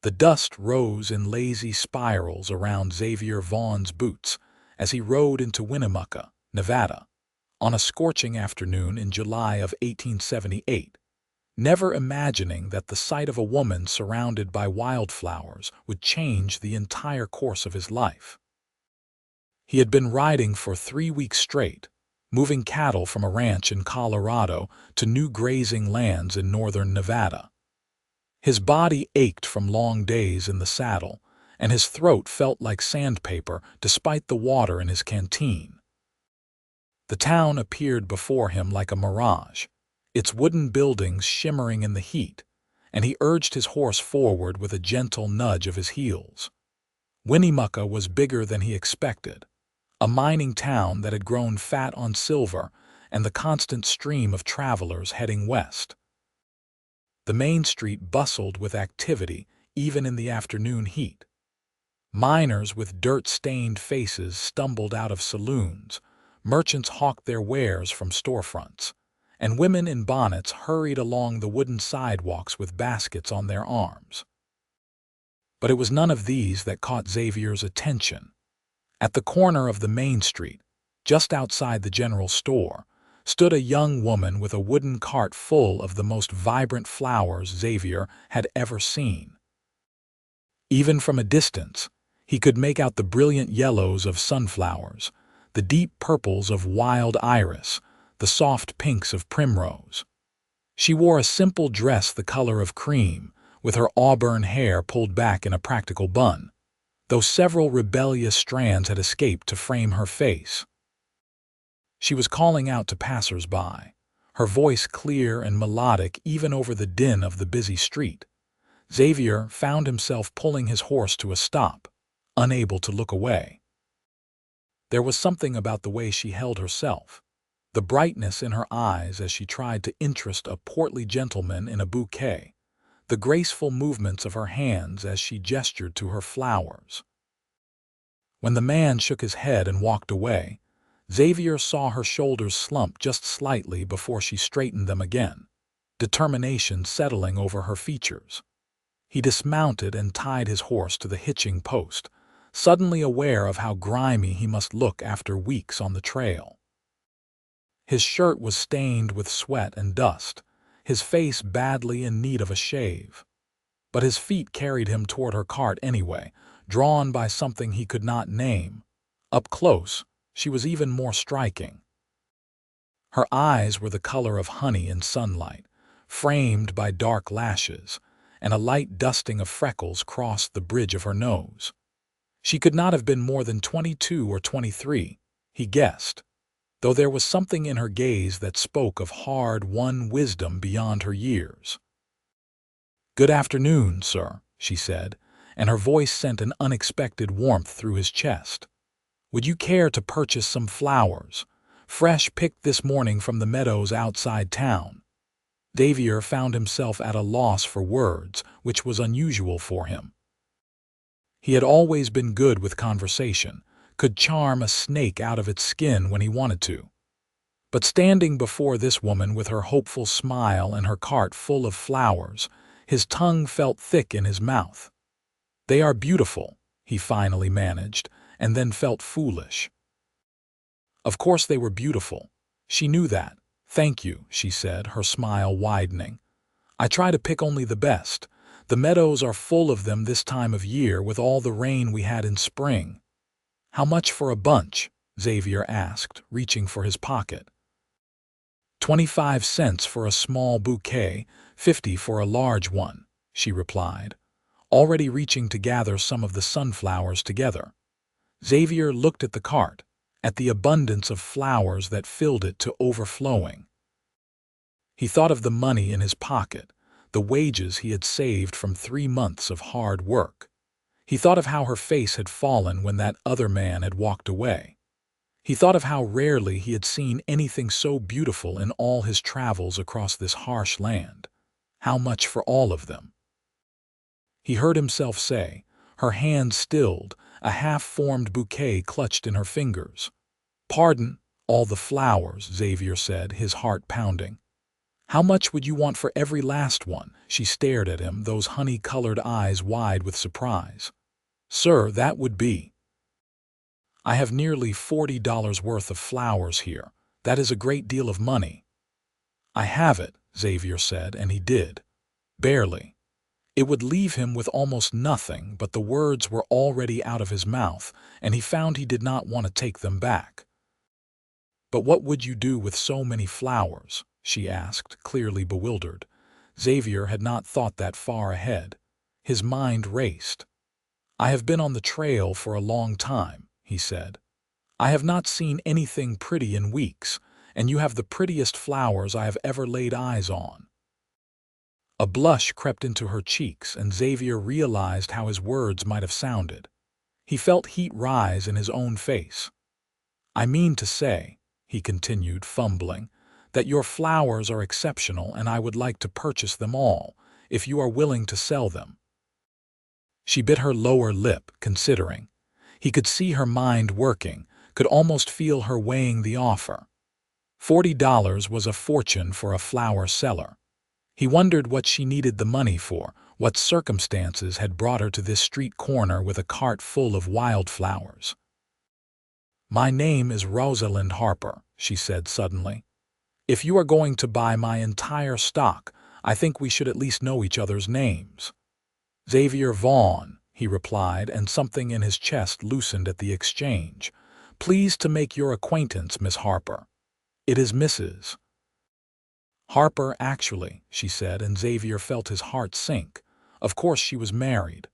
The dust rose in lazy spirals around Xavier Vaughn's boots as he rode into Winnemucca, Nevada, on a scorching afternoon in July of 1878, never imagining that the sight of a woman surrounded by wildflowers would change the entire course of his life. He had been riding for 3 weeks straight, moving cattle from a ranch in Colorado to new grazing lands in northern Nevada. His body ached from long days in the saddle, and his throat felt like sandpaper despite the water in his canteen. The town appeared before him like a mirage, its wooden buildings shimmering in the heat, and he urged his horse forward with a gentle nudge of his heels. Winnemucca was bigger than he expected, a mining town that had grown fat on silver and the constant stream of travelers heading west. The main street bustled with activity even in the afternoon heat. Miners with dirt-stained faces stumbled out of saloons, merchants hawked their wares from storefronts, and women in bonnets hurried along the wooden sidewalks with baskets on their arms. But it was none of these that caught Xavier's attention. At the corner of the main street, just outside the general store, stood a young woman with a wooden cart full of the most vibrant flowers Xavier had ever seen. Even from a distance, he could make out the brilliant yellows of sunflowers, the deep purples of wild iris, the soft pinks of primrose. She wore a simple dress the color of cream, with her auburn hair pulled back in a practical bun, though several rebellious strands had escaped to frame her face. She was calling out to passers-by, her voice clear and melodic even over the din of the busy street. Xavier found himself pulling his horse to a stop, unable to look away. There was something about the way she held herself, the brightness in her eyes as she tried to interest a portly gentleman in a bouquet, the graceful movements of her hands as she gestured to her flowers. When the man shook his head and walked away, Xavier saw her shoulders slump just slightly before she straightened them again, determination settling over her features. He dismounted and tied his horse to the hitching post, suddenly aware of how grimy he must look after weeks on the trail. His shirt was stained with sweat and dust, his face badly in need of a shave. But his feet carried him toward her cart anyway, drawn by something he could not name. Up close, she was even more striking. Her eyes were the color of honey in sunlight, framed by dark lashes, and a light dusting of freckles crossed the bridge of her nose. She could not have been more than 22 or 23, he guessed, though there was something in her gaze that spoke of hard-won wisdom beyond her years. "Good afternoon, sir," she said, and her voice sent an unexpected warmth through his chest. "Would you care to purchase some flowers, fresh picked this morning from the meadows outside town?" Xavier found himself at a loss for words, which was unusual for him. He had always been good with conversation, could charm a snake out of its skin when he wanted to. But standing before this woman with her hopeful smile and her cart full of flowers, his tongue felt thick in his mouth. "They are beautiful," he finally managed, and then felt foolish. Of course they were beautiful. She knew that. "Thank you," she said, her smile widening. "I try to pick only the best. The meadows are full of them this time of year with all the rain we had in spring." "How much for a bunch?" Xavier asked, reaching for his pocket. 25 cents for a small bouquet, 50 for a large one," she replied, already reaching to gather some of the sunflowers together. Xavier looked at the cart, at the abundance of flowers that filled it to overflowing. He thought of the money in his pocket, the wages he had saved from 3 months of hard work. He thought of how her face had fallen when that other man had walked away. He thought of how rarely he had seen anything so beautiful in all his travels across this harsh land. How much for all of them? He heard himself say, her hands stilled, a half-formed bouquet clutched in her fingers. "Pardon, all the flowers," Xavier said, his heart pounding. How much would you want for every last one? She stared at him, those honey-colored eyes wide with surprise. Sir, that would be. I have nearly $40 worth of flowers here. That is a great deal of money. I have it, Xavier said, and he did. Barely. It would leave him with almost nothing, but the words were already out of his mouth, and he found he did not want to take them back. But what would you do with so many flowers? She asked, clearly bewildered. Xavier had not thought that far ahead. His mind raced. I have been on the trail for a long time, he said. I have not seen anything pretty in weeks, and you have the prettiest flowers I have ever laid eyes on. A blush crept into her cheeks, and Xavier realized how his words might have sounded. He felt heat rise in his own face. I mean to say, he continued, fumbling, that your flowers are exceptional and I would like to purchase them all, if you are willing to sell them. She bit her lower lip, considering. He could see her mind working, could almost feel her weighing the offer. $40 was a fortune for a flower seller. He wondered what she needed the money for, what circumstances had brought her to this street corner with a cart full of wildflowers. My name is Rosalind Harper, she said suddenly. If you are going to buy my entire stock, I think we should at least know each other's names. Xavier Vaughn, he replied, and something in his chest loosened at the exchange. Pleased to make your acquaintance, Miss Harper. It is Mrs. Harper, actually, she said, and Xavier felt his heart sink. Of course she was married.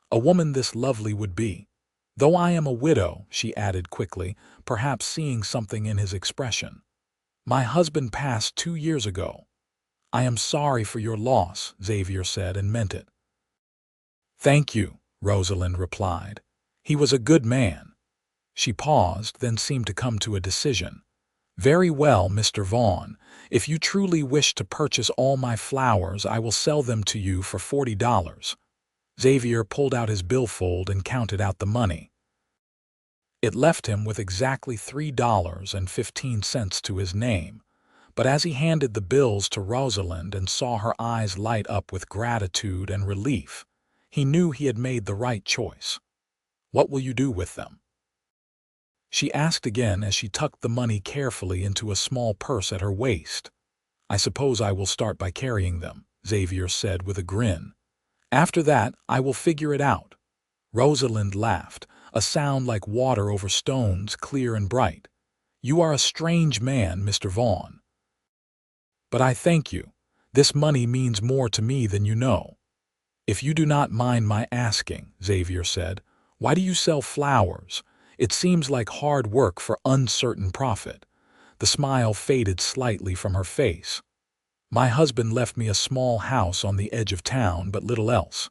A woman this lovely would be. Though I am a widow, she added quickly, perhaps seeing something in his expression. My husband passed 2 years ago. I am sorry for your loss, Xavier said, and meant it. Thank you, Rosalind replied. He was a good man. She paused, then seemed to come to a decision. Very well, Mr. Vaughn. If you truly wish to purchase all my flowers, I will sell them to you for $40. Xavier pulled out his billfold and counted out the money. It left him with exactly $3.15 to his name, but as he handed the bills to Rosalind and saw her eyes light up with gratitude and relief, he knew he had made the right choice. What will you do with them? She asked again as she tucked the money carefully into a small purse at her waist. I suppose I will start by carrying them, Xavier said with a grin. After that, I will figure it out. Rosalind laughed, a sound like water over stones, clear and bright. You are a strange man, Mr. Vaughn. But I thank you. This money means more to me than you know. If you do not mind my asking, Xavier said, why do you sell flowers? It seems like hard work for uncertain profit. The smile faded slightly from her face. My husband left me a small house on the edge of town, but little else.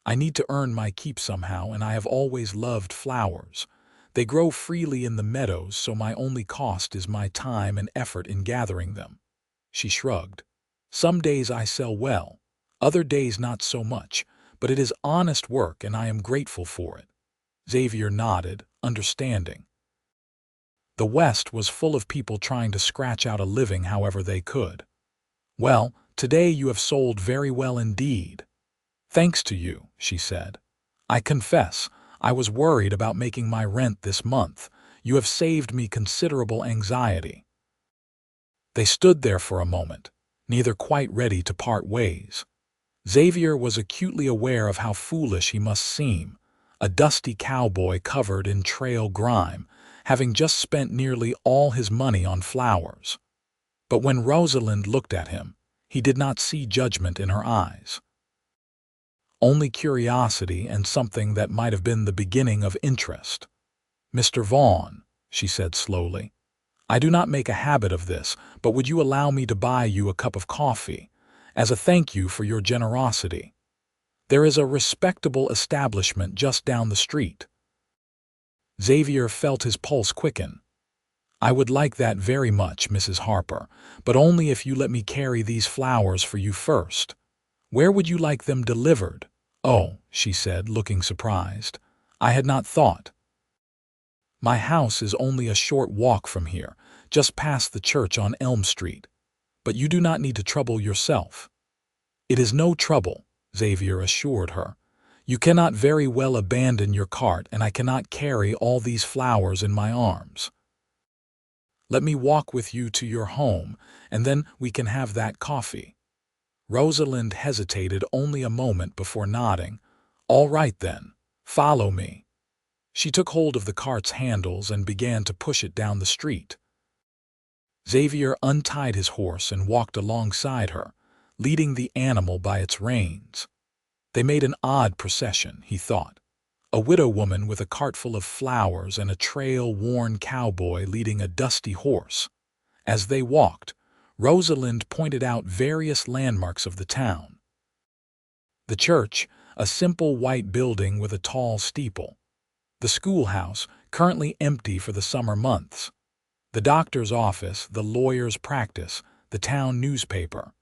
I need to earn my keep somehow, and I have always loved flowers. They grow freely in the meadows, so my only cost is my time and effort in gathering them. She shrugged. Some days I sell well, other days not so much, but it is honest work and I am grateful for it. Xavier nodded, understanding. The West was full of people trying to scratch out a living however they could. Well, today you have sold very well indeed. Thanks to you, she said. I confess, I was worried about making my rent this month. You have saved me considerable anxiety. They stood there for a moment, neither quite ready to part ways. Xavier was acutely aware of how foolish he must seem, a dusty cowboy covered in trail grime, having just spent nearly all his money on flowers. But when Rosalind looked at him, he did not see judgment in her eyes. Only curiosity and something that might have been the beginning of interest. Mr. Vaughn, she said slowly, I do not make a habit of this, but would you allow me to buy you a cup of coffee, as a thank you for your generosity? There is a respectable establishment just down the street. Xavier felt his pulse quicken. I would like that very much, Mrs. Harper, but only if you let me carry these flowers for you first. Where would you like them delivered? Oh, she said, looking surprised. I had not thought. My house is only a short walk from here, just past the church on Elm Street. but you do not need to trouble yourself." "It is no trouble," Xavier assured her. "You cannot very well abandon your cart, and I cannot carry all these flowers in my arms. Let me walk with you to your home, and then we can have that coffee." Rosalind hesitated only a moment before nodding. "All right then, follow me." She took hold of the cart's handles and began to push it down the street. Xavier untied his horse and walked alongside her, leading the animal by its reins. They made an odd procession, he thought. A widow woman with a cart full of flowers and a trail-worn cowboy leading a dusty horse. As they walked, Rosalind pointed out various landmarks of the town. The church, a simple white building with a tall steeple. The schoolhouse, currently empty for the summer months. The doctor's office, the lawyer's practice, the town newspaper.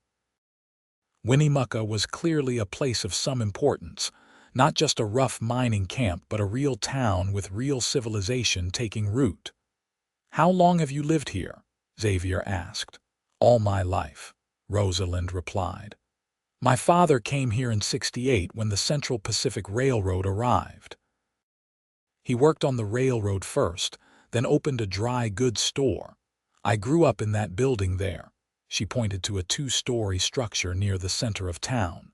Winnemucca was clearly a place of some importance, not just a rough mining camp, but a real town with real civilization taking root. "How long have you lived here?" Xavier asked. "All my life," Rosalind replied. "My father came here in '68 when the Central Pacific Railroad arrived. He worked on the railroad first, then opened a dry goods store. I grew up in that building there." She pointed to a 2-story structure near the center of town.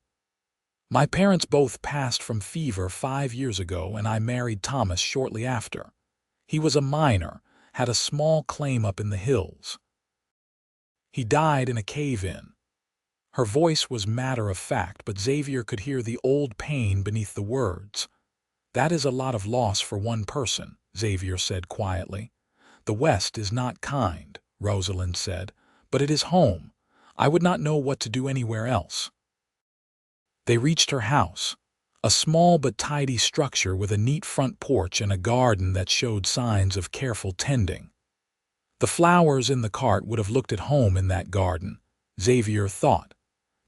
"My parents both passed from fever 5 years ago, and I married Thomas shortly after. He was a miner, had a small claim up in the hills. He died in a cave-in." Her voice was matter-of-fact, but Xavier could hear the old pain beneath the words. "That is a lot of loss for one person," Xavier said quietly. "The West is not kind," Rosalind said, "but it is home. I would not know what to do anywhere else." They reached her house, a small but tidy structure with a neat front porch and a garden that showed signs of careful tending. The flowers in the cart would have looked at home in that garden, Xavier thought.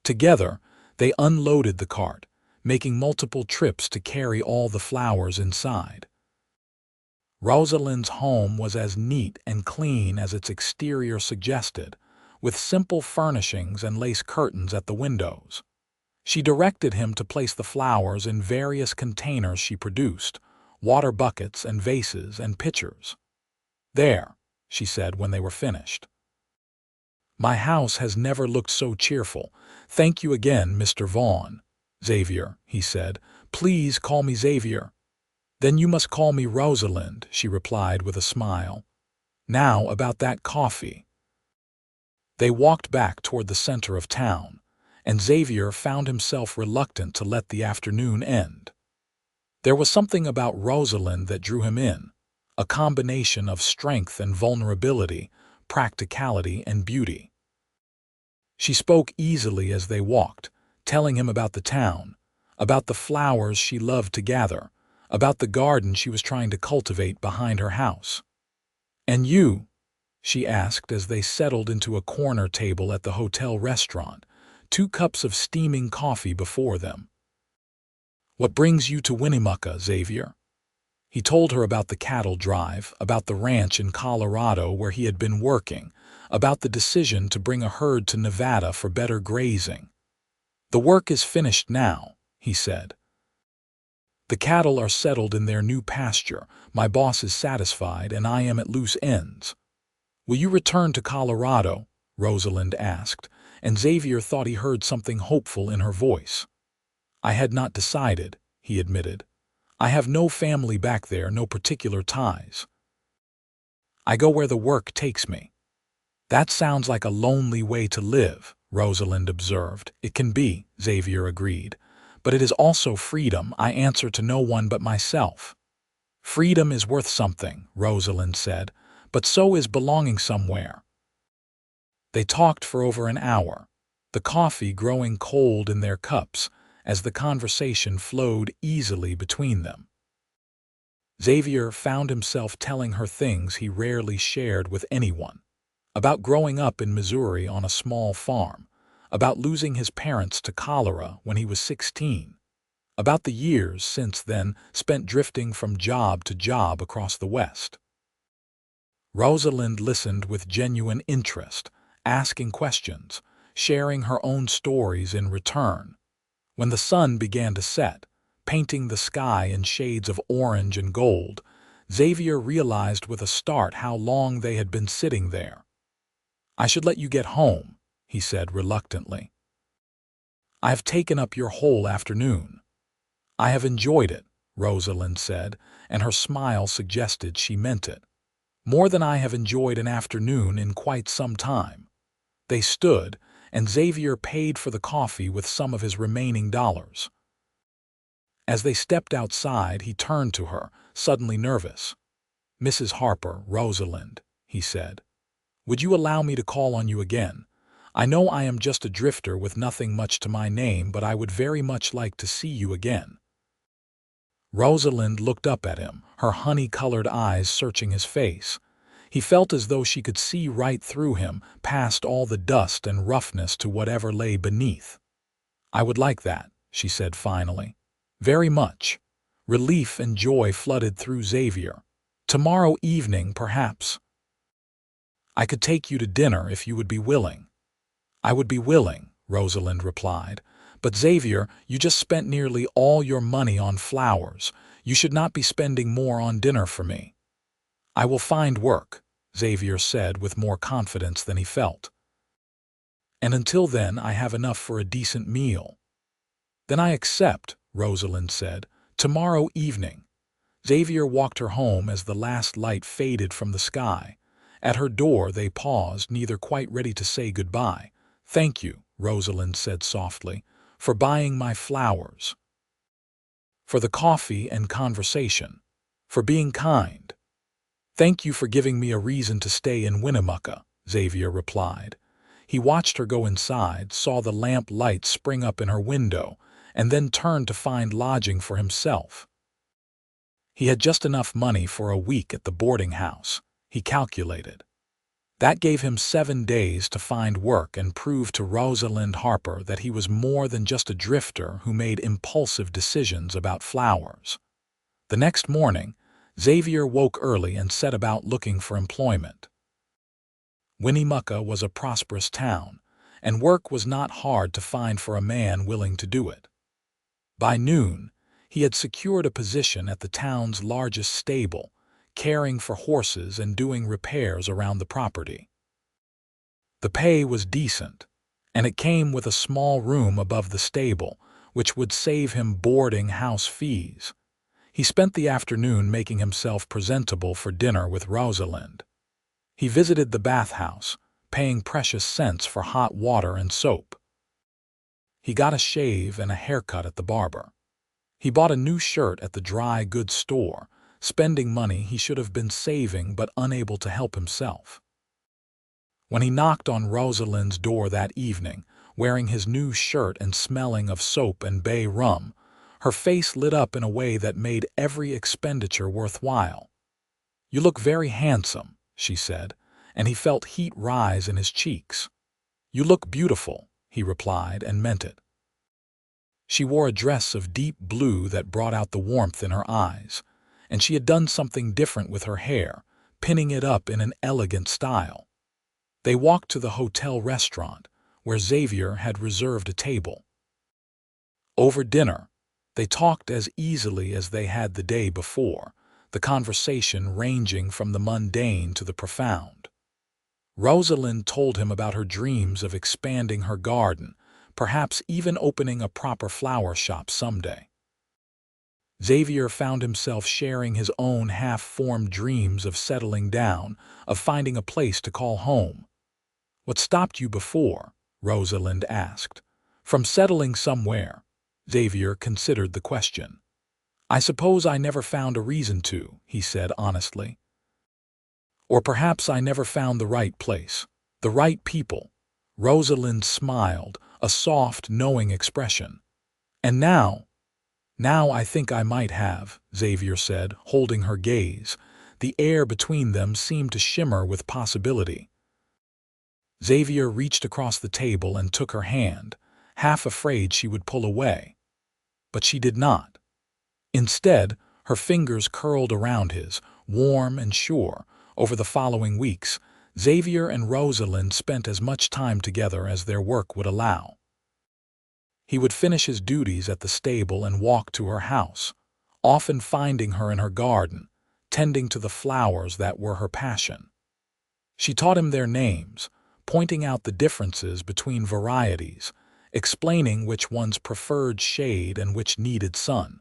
Together, they unloaded the cart, making multiple trips to carry all the flowers inside. Rosalind's home was as neat and clean as its exterior suggested, with simple furnishings and lace curtains at the windows. She directed him to place the flowers in various containers she produced, water buckets and vases and pitchers. "There," she said when they were finished. "My house has never looked so cheerful. Thank you again, Mr. Vaughn." "Xavier," he said. "Please call me Xavier." "Then you must call me Rosalind," she replied with a smile. "Now about that coffee." They walked back toward the center of town, and Xavier found himself reluctant to let the afternoon end. There was something about Rosalind that drew him in, a combination of strength and vulnerability, practicality and beauty. She spoke easily as they walked, telling him about the town, about the flowers she loved to gather, about the garden she was trying to cultivate behind her house. "And you?" she asked as they settled into a corner table at the hotel restaurant, 2 cups of steaming coffee before them. "What brings you to Winnemucca, Xavier?" He told her about the cattle drive, about the ranch in Colorado where he had been working, about the decision to bring a herd to Nevada for better grazing. "The work is finished now," he said. "The cattle are settled in their new pasture, my boss is satisfied, and I am at loose ends." "Will you return to Colorado?" Rosalind asked, and Xavier thought he heard something hopeful in her voice. "I had not decided," he admitted. "I have no family back there, no particular ties. I go where the work takes me." "That sounds like a lonely way to live," Rosalind observed. "It can be," Xavier agreed. "But it is also freedom. I answer to no one but myself." "Freedom is worth something," Rosalind said, "but so is belonging somewhere." They talked for over an hour, the coffee growing cold in their cups as the conversation flowed easily between them. Xavier found himself telling her things he rarely shared with anyone, about growing up in Missouri on a small farm, about losing his parents to cholera when he was 16, about the years since then spent drifting from job to job across the West. Rosalind listened with genuine interest, asking questions, sharing her own stories in return. When the sun began to set, painting the sky in shades of orange and gold, Xavier realized with a start how long they had been sitting there. "I should let you get home," he said reluctantly. "I have taken up your whole afternoon." "I have enjoyed it," Rosalind said, and her smile suggested she meant it. "More than I have enjoyed an afternoon in quite some time." They stood, and Xavier paid for the coffee with some of his remaining dollars. As they stepped outside, he turned to her, suddenly nervous. "Mrs. Harper, Rosalind," he said, "would you allow me to call on you again? I know I am just a drifter with nothing much to my name, but I would very much like to see you again." Rosalind looked up at him, her honey-colored eyes searching his face. He felt as though she could see right through him, past all the dust and roughness to whatever lay beneath. "I would like that," she said finally. "Very much." Relief and joy flooded through Xavier. "Tomorrow evening, perhaps. I could take you to dinner if you would be willing." "I would be willing," Rosalind replied. "But Xavier, you just spent nearly all your money on flowers. You should not be spending more on dinner for me." "I will find work," Xavier said with more confidence than he felt. "And until then I have enough for a decent meal." "Then I accept," Rosalind said. "Tomorrow evening." Xavier walked her home as the last light faded from the sky. At her door they paused, neither quite ready to say goodbye. "Thank you," Rosalind said softly, "for buying my flowers, for the coffee and conversation, for being kind." "Thank you for giving me a reason to stay in Winnemucca," Xavier replied. He watched her go inside, saw the lamp light spring up in her window, and then turned to find lodging for himself. He had just enough money for a week at the boarding house, he calculated. That gave him 7 days to find work and prove to Rosalind Harper that he was more than just a drifter who made impulsive decisions about flowers. The next morning, Xavier woke early and set about looking for employment. Winnemucca was a prosperous town, and work was not hard to find for a man willing to do it. By noon, he had secured a position at the town's largest stable, caring for horses and doing repairs around the property. The pay was decent, and it came with a small room above the stable, which would save him boarding house fees. He spent the afternoon making himself presentable for dinner with Rosalind. He visited the bathhouse, paying precious cents for hot water and soap. He got a shave and a haircut at the barber. He bought a new shirt at the dry goods store, spending money he should have been saving but unable to help himself. When he knocked on Rosalind's door that evening, wearing his new shirt and smelling of soap and bay rum, her face lit up in a way that made every expenditure worthwhile. "You look very handsome," she said, and he felt heat rise in his cheeks. "You look beautiful," he replied, and meant it. She wore a dress of deep blue that brought out the warmth in her eyes, and she had done something different with her hair, pinning it up in an elegant style. They walked to the hotel restaurant, where Xavier had reserved a table. Over dinner, they talked as easily as they had the day before, the conversation ranging from the mundane to the profound. Rosalind told him about her dreams of expanding her garden, perhaps even opening a proper flower shop someday. Xavier found himself sharing his own half-formed dreams of settling down, of finding a place to call home. "What stopped you before?" Rosalind asked. "From settling somewhere?" Xavier considered the question. "I suppose I never found a reason to," he said honestly. "Or perhaps I never found the right place, the right people." Rosalind smiled, a soft, knowing expression. "And now I think I might have," Xavier said, holding her gaze. The air between them seemed to shimmer with possibility. Xavier reached across the table and took her hand, half afraid she would pull away. But she did not. Instead, her fingers curled around his, warm and sure. Over the following weeks, Xavier and Rosalind spent as much time together as their work would allow. He would finish his duties at the stable and walk to her house, often finding her in her garden, tending to the flowers that were her passion. She taught him their names, pointing out the differences between varieties, explaining which ones preferred shade and which needed sun.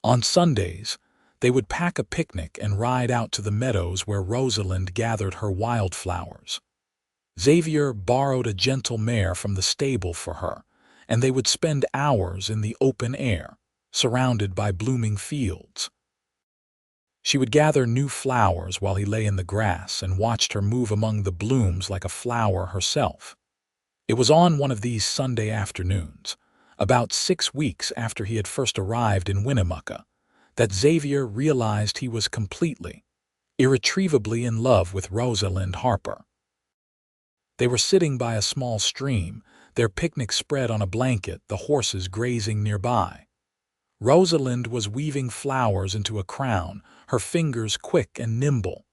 On Sundays, they would pack a picnic and ride out to the meadows where Rosalind gathered her wildflowers. Xavier borrowed a gentle mare from the stable for her, and they would spend hours in the open air, surrounded by blooming fields. She would gather new flowers while he lay in the grass and watched her move among the blooms like a flower herself. It was on one of these Sunday afternoons, about 6 weeks after he had first arrived in Winnemucca, that Xavier realized he was completely, irretrievably in love with Rosalind Harper. They were sitting by a small stream, their picnic spread on a blanket, the horses grazing nearby. Rosalind was weaving flowers into a crown, her fingers quick and nimble.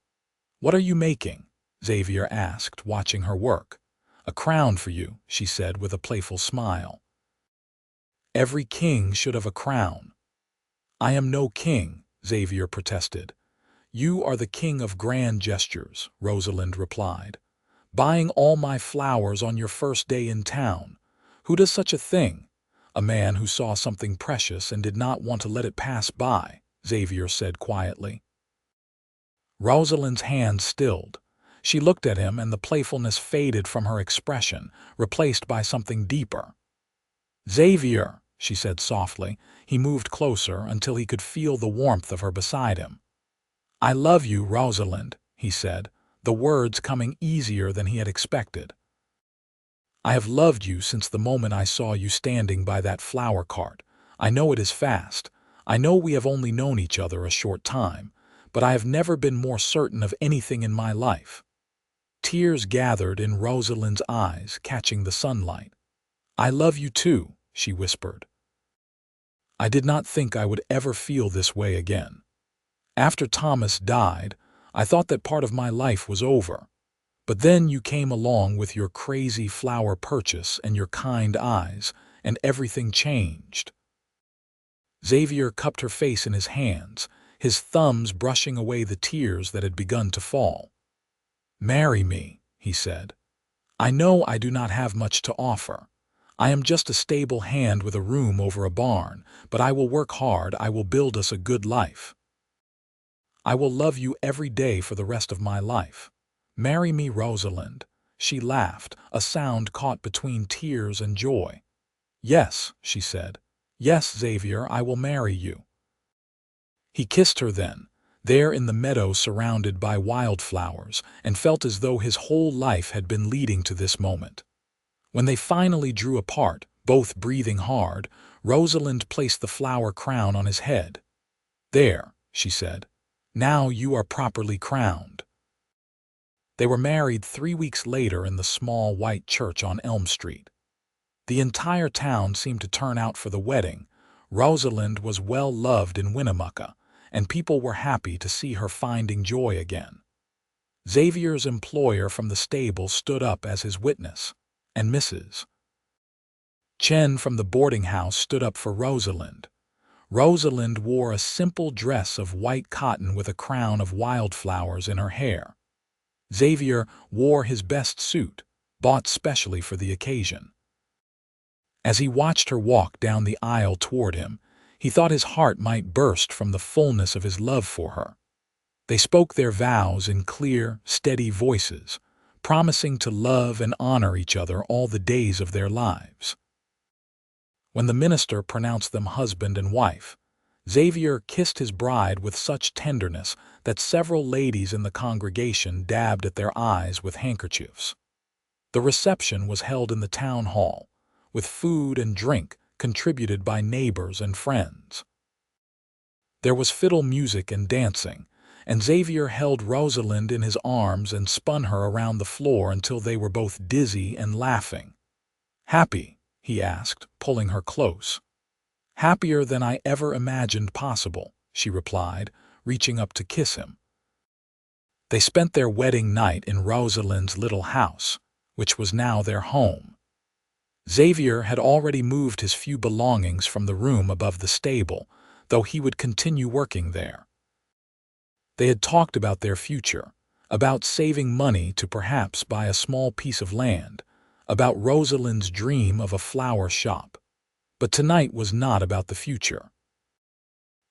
"What are you making?" Xavier asked, watching her work. "A crown for you," she said with a playful smile. "Every king should have a crown." "I am no king," Xavier protested. "You are the king of grand gestures," Rosalind replied. "Buying all my flowers on your first day in town. Who does such a thing?" "A man who saw something precious and did not want to let it pass by," Xavier said quietly. Rosalind's hand stilled. She looked at him and the playfulness faded from her expression, replaced by something deeper. "Xavier," she said softly. He moved closer until he could feel the warmth of her beside him. "I love you, Rosalind," he said, the words coming easier than he had expected. "I have loved you since the moment I saw you standing by that flower cart. I know it is fast. I know we have only known each other a short time, but I have never been more certain of anything in my life." Tears gathered in Rosalind's eyes, catching the sunlight. "I love you too," she whispered. "I did not think I would ever feel this way again. After Thomas died, I thought that part of my life was over. But then you came along with your crazy flower purchase and your kind eyes, and everything changed." Xavier cupped her face in his hands, his thumbs brushing away the tears that had begun to fall. "Marry me," he said. "I know I do not have much to offer. I am just a stable hand with a room over a barn, but I will work hard. I will build us a good life. I will love you every day for the rest of my life. Marry me, Rosalind." She laughed, a sound caught between tears and joy. "Yes," she said. "Yes, Xavier, I will marry you." He kissed her then, there in the meadow surrounded by wildflowers, and felt as though his whole life had been leading to this moment. When they finally drew apart, both breathing hard, Rosalind placed the flower crown on his head. "There," she said. "Now you are properly crowned." They were married 3 weeks later in the small white church on Elm Street. The entire town seemed to turn out for the wedding. Rosalind was well loved in Winnemucca, and people were happy to see her finding joy again. Xavier's employer from the stable stood up as his witness, and Mrs. Chen from the boarding house stood up for Rosalind. Rosalind wore a simple dress of white cotton with a crown of wildflowers in her hair. Xavier wore his best suit, bought specially for the occasion. As he watched her walk down the aisle toward him, he thought his heart might burst from the fullness of his love for her. They spoke their vows in clear, steady voices, promising to love and honor each other all the days of their lives. When the minister pronounced them husband and wife, Xavier kissed his bride with such tenderness that several ladies in the congregation dabbed at their eyes with handkerchiefs. The reception was held in the town hall, with food and drink contributed by neighbors and friends. There was fiddle music and dancing, and Xavier held Rosalind in his arms and spun her around the floor until they were both dizzy and laughing. "Happy?" he asked, pulling her close. "Happier than I ever imagined possible," she replied, reaching up to kiss him. They spent their wedding night in Rosalind's little house, which was now their home. Xavier had already moved his few belongings from the room above the stable, though he would continue working there. They had talked about their future, about saving money to perhaps buy a small piece of land, about Rosalind's dream of a flower shop. But tonight was not about the future.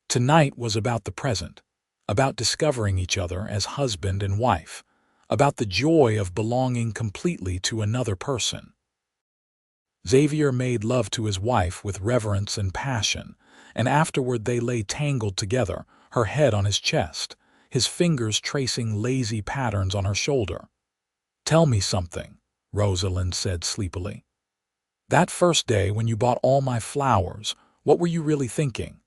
Tonight was about the present, about discovering each other as husband and wife, about the joy of belonging completely to another person. Xavier made love to his wife with reverence and passion, and afterward they lay tangled together, her head on his chest, his fingers tracing lazy patterns on her shoulder. "Tell me something," Rosalind said sleepily. "That first day when you bought all my flowers, what were you really thinking?"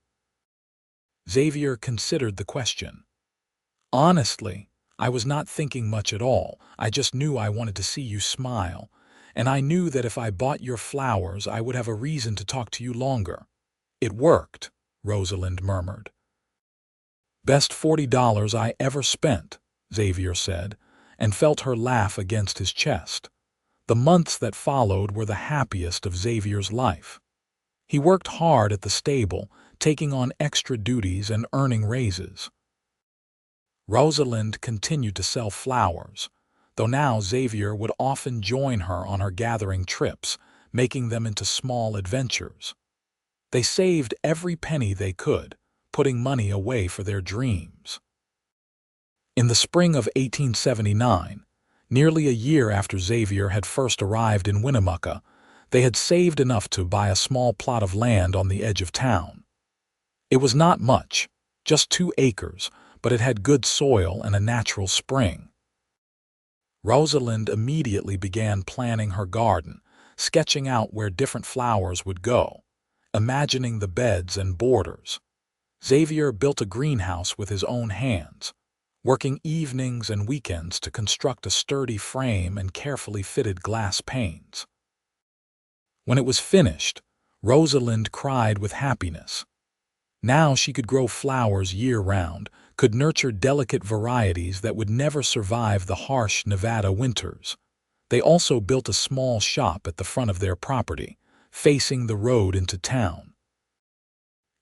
Xavier considered the question. "Honestly, I was not thinking much at all. I just knew I wanted to see you smile, and I knew that if I bought your flowers I would have a reason to talk to you longer." "It worked," Rosalind murmured. "Best $40 I ever spent," Xavier said, and felt her laugh against his chest. The months that followed were the happiest of Xavier's life. He worked hard at the stable, taking on extra duties and earning raises. Rosalind continued to sell flowers, though now Xavier would often join her on her gathering trips, making them into small adventures. They saved every penny they could, putting money away for their dreams. In the spring of 1879, nearly a year after Xavier had first arrived in Winnemucca, they had saved enough to buy a small plot of land on the edge of town. It was not much, just 2 acres, but it had good soil and a natural spring. Rosalind immediately began planning her garden, sketching out where different flowers would go, imagining the beds and borders. Xavier built a greenhouse with his own hands, working evenings and weekends to construct a sturdy frame and carefully fitted glass panes. When it was finished, Rosalind cried with happiness. Now she could grow flowers year-round, could nurture delicate varieties that would never survive the harsh Nevada winters. They also built a small shop at the front of their property, facing the road into town.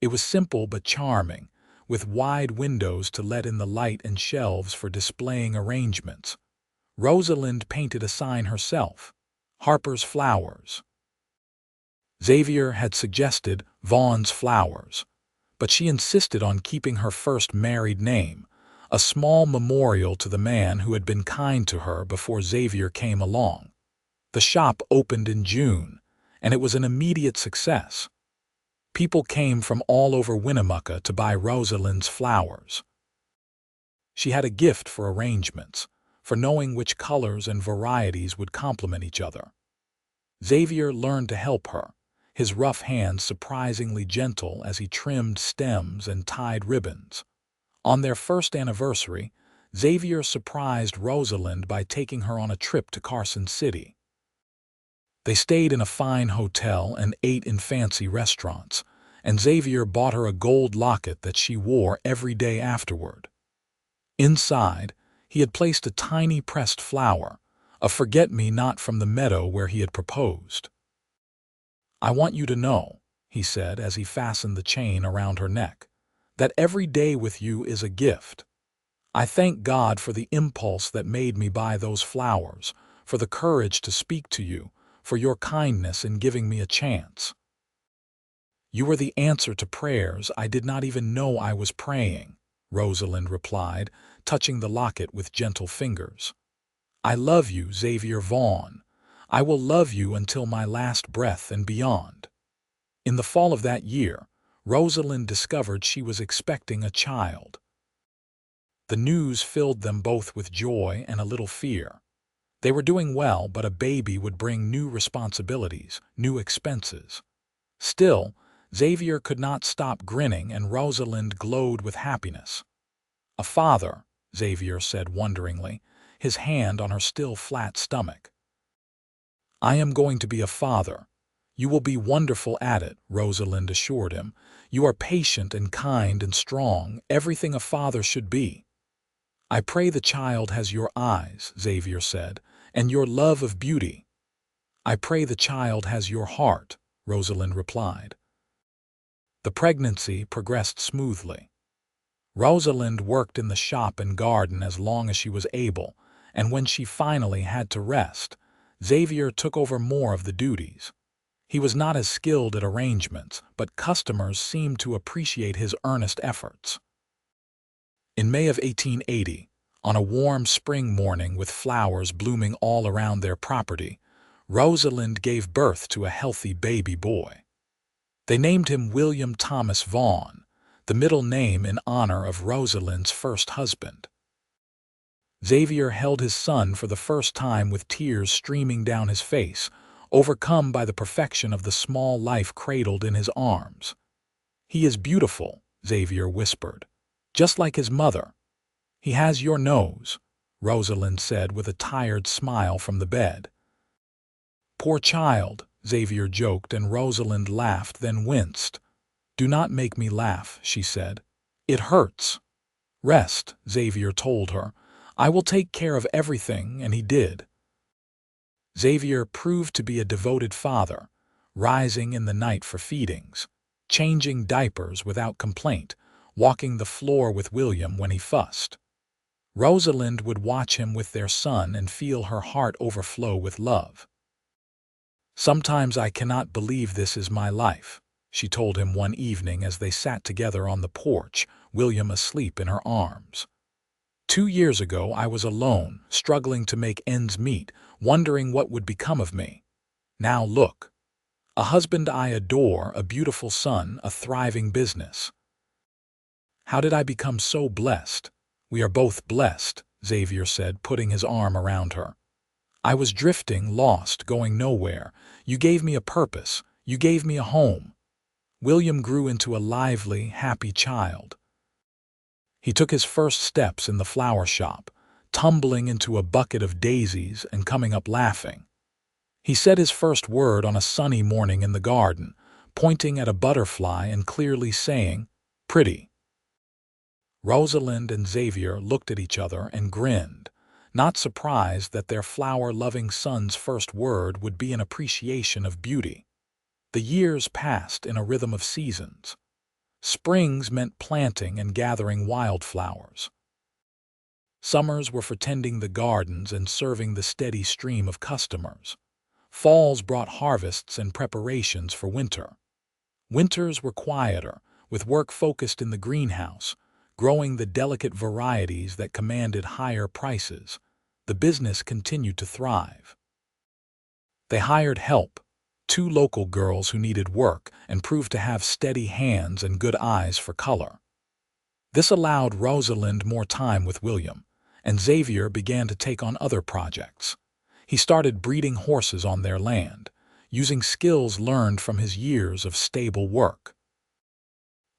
It was simple but charming, with wide windows to let in the light and shelves for displaying arrangements. Rosalind painted a sign herself, "Harper's Flowers." Xavier had suggested Vaughn's Flowers, but she insisted on keeping her first married name, a small memorial to the man who had been kind to her before Xavier came along. The shop opened in June, and it was an immediate success. People came from all over Winnemucca to buy Rosalind's flowers. She had a gift for arrangements, for knowing which colors and varieties would complement each other. Xavier learned to help her, his rough hands surprisingly gentle as he trimmed stems and tied ribbons. On their first anniversary, Xavier surprised Rosalind by taking her on a trip to Carson City. They stayed in a fine hotel and ate in fancy restaurants, and Xavier bought her a gold locket that she wore every day afterward. Inside, he had placed a tiny pressed flower, a forget-me-not from the meadow where he had proposed. "I want you to know," he said as he fastened the chain around her neck, "that every day with you is a gift. I thank God for the impulse that made me buy those flowers, for the courage to speak to you, for your kindness in giving me a chance. You were the answer to prayers I did not even know I was praying," Rosalind replied, touching the locket with gentle fingers. "I love you, Xavier Vaughn. I will love you until my last breath and beyond." In the fall of that year, Rosalind discovered she was expecting a child. The news filled them both with joy and a little fear. They were doing well, but a baby would bring new responsibilities, new expenses. Still, Xavier could not stop grinning, and Rosalind glowed with happiness. "A father," Xavier said wonderingly, his hand on her still flat stomach. "I am going to be a father. You will be wonderful at it," Rosalind assured him. "You are patient and kind and strong, everything a father should be." "I pray the child has your eyes," Xavier said, "and your love of beauty." "I pray the child has your heart," Rosalind replied. The pregnancy progressed smoothly. Rosalind worked in the shop and garden as long as she was able, and when she finally had to rest, Xavier took over more of the duties. He was not as skilled at arrangements, but customers seemed to appreciate his earnest efforts. In May of 1880, on a warm spring morning with flowers blooming all around their property, Rosalind gave birth to a healthy baby boy. They named him William Thomas Vaughn, the middle name in honor of Rosalind's first husband. Xavier held his son for the first time with tears streaming down his face, overcome by the perfection of the small life cradled in his arms. "He is beautiful," Xavier whispered, "just like his mother." "He has your nose," Rosalind said with a tired smile from the bed. "Poor child," Xavier joked, and Rosalind laughed, then winced. "Do not make me laugh," she said. "It hurts." "Rest," Xavier told her. "I will take care of everything," and he did. Xavier proved to be a devoted father, rising in the night for feedings, changing diapers without complaint, walking the floor with William when he fussed. Rosalind would watch him with their son and feel her heart overflow with love. "Sometimes I cannot believe this is my life," she told him one evening as they sat together on the porch, William asleep in her arms. "2 years ago I was alone, struggling to make ends meet, wondering what would become of me. Now look. A husband I adore, a beautiful son, a thriving business. How did I become so blessed?" "We are both blessed," Xavier said, putting his arm around her. "I was drifting, lost, going nowhere. You gave me a purpose. You gave me a home." William grew into a lively, happy child. He took his first steps in the flower shop, tumbling into a bucket of daisies and coming up laughing. He said his first word on a sunny morning in the garden, pointing at a butterfly and clearly saying, "Pretty." Rosalind and Xavier looked at each other and grinned, not surprised that their flower-loving son's first word would be an appreciation of beauty. The years passed in a rhythm of seasons. Springs meant planting and gathering wildflowers. Summers were for tending the gardens and serving the steady stream of customers. Falls brought harvests and preparations for winter. Winters were quieter, with work focused in the greenhouse, growing the delicate varieties that commanded higher prices. The business continued to thrive. They hired help, 2 local girls who needed work and proved to have steady hands and good eyes for color. This allowed Rosalind more time with William, and Xavier began to take on other projects. He started breeding horses on their land, using skills learned from his years of stable work.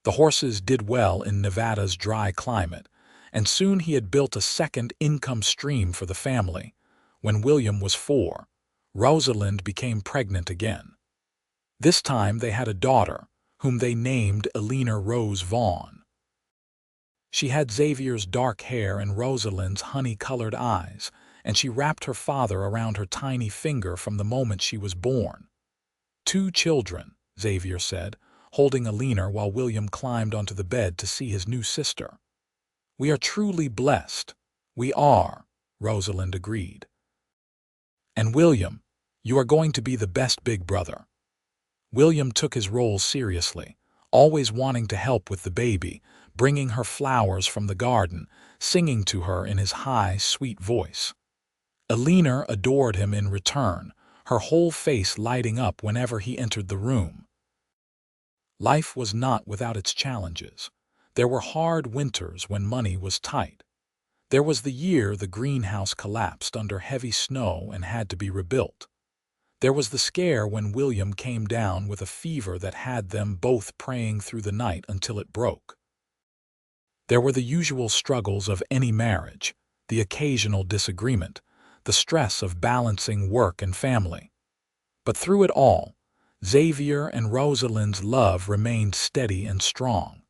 The horses did well in Nevada's dry climate, and soon he had built a second income stream for the family. When William was 4, Rosalind became pregnant again. This time they had a daughter, whom they named Eleanor Rose Vaughn. She had Xavier's dark hair and Rosalind's honey-colored eyes, and she wrapped her father around her tiny finger from the moment she was born. 2 children, Xavier said, holding Eleanor while William climbed onto the bed to see his new sister. "We are truly blessed." "We are," Rosalind agreed. "And William, you are going to be the best big brother." William took his role seriously, always wanting to help with the baby, bringing her flowers from the garden, singing to her in his high, sweet voice. Eleanor adored him in return, her whole face lighting up whenever he entered the room. Life was not without its challenges. There were hard winters when money was tight. There was the year the greenhouse collapsed under heavy snow and had to be rebuilt. There was the scare when William came down with a fever that had them both praying through the night until it broke. There were the usual struggles of any marriage, the occasional disagreement, the stress of balancing work and family. But through it all, Xavier and Rosalind's love remained steady and strong.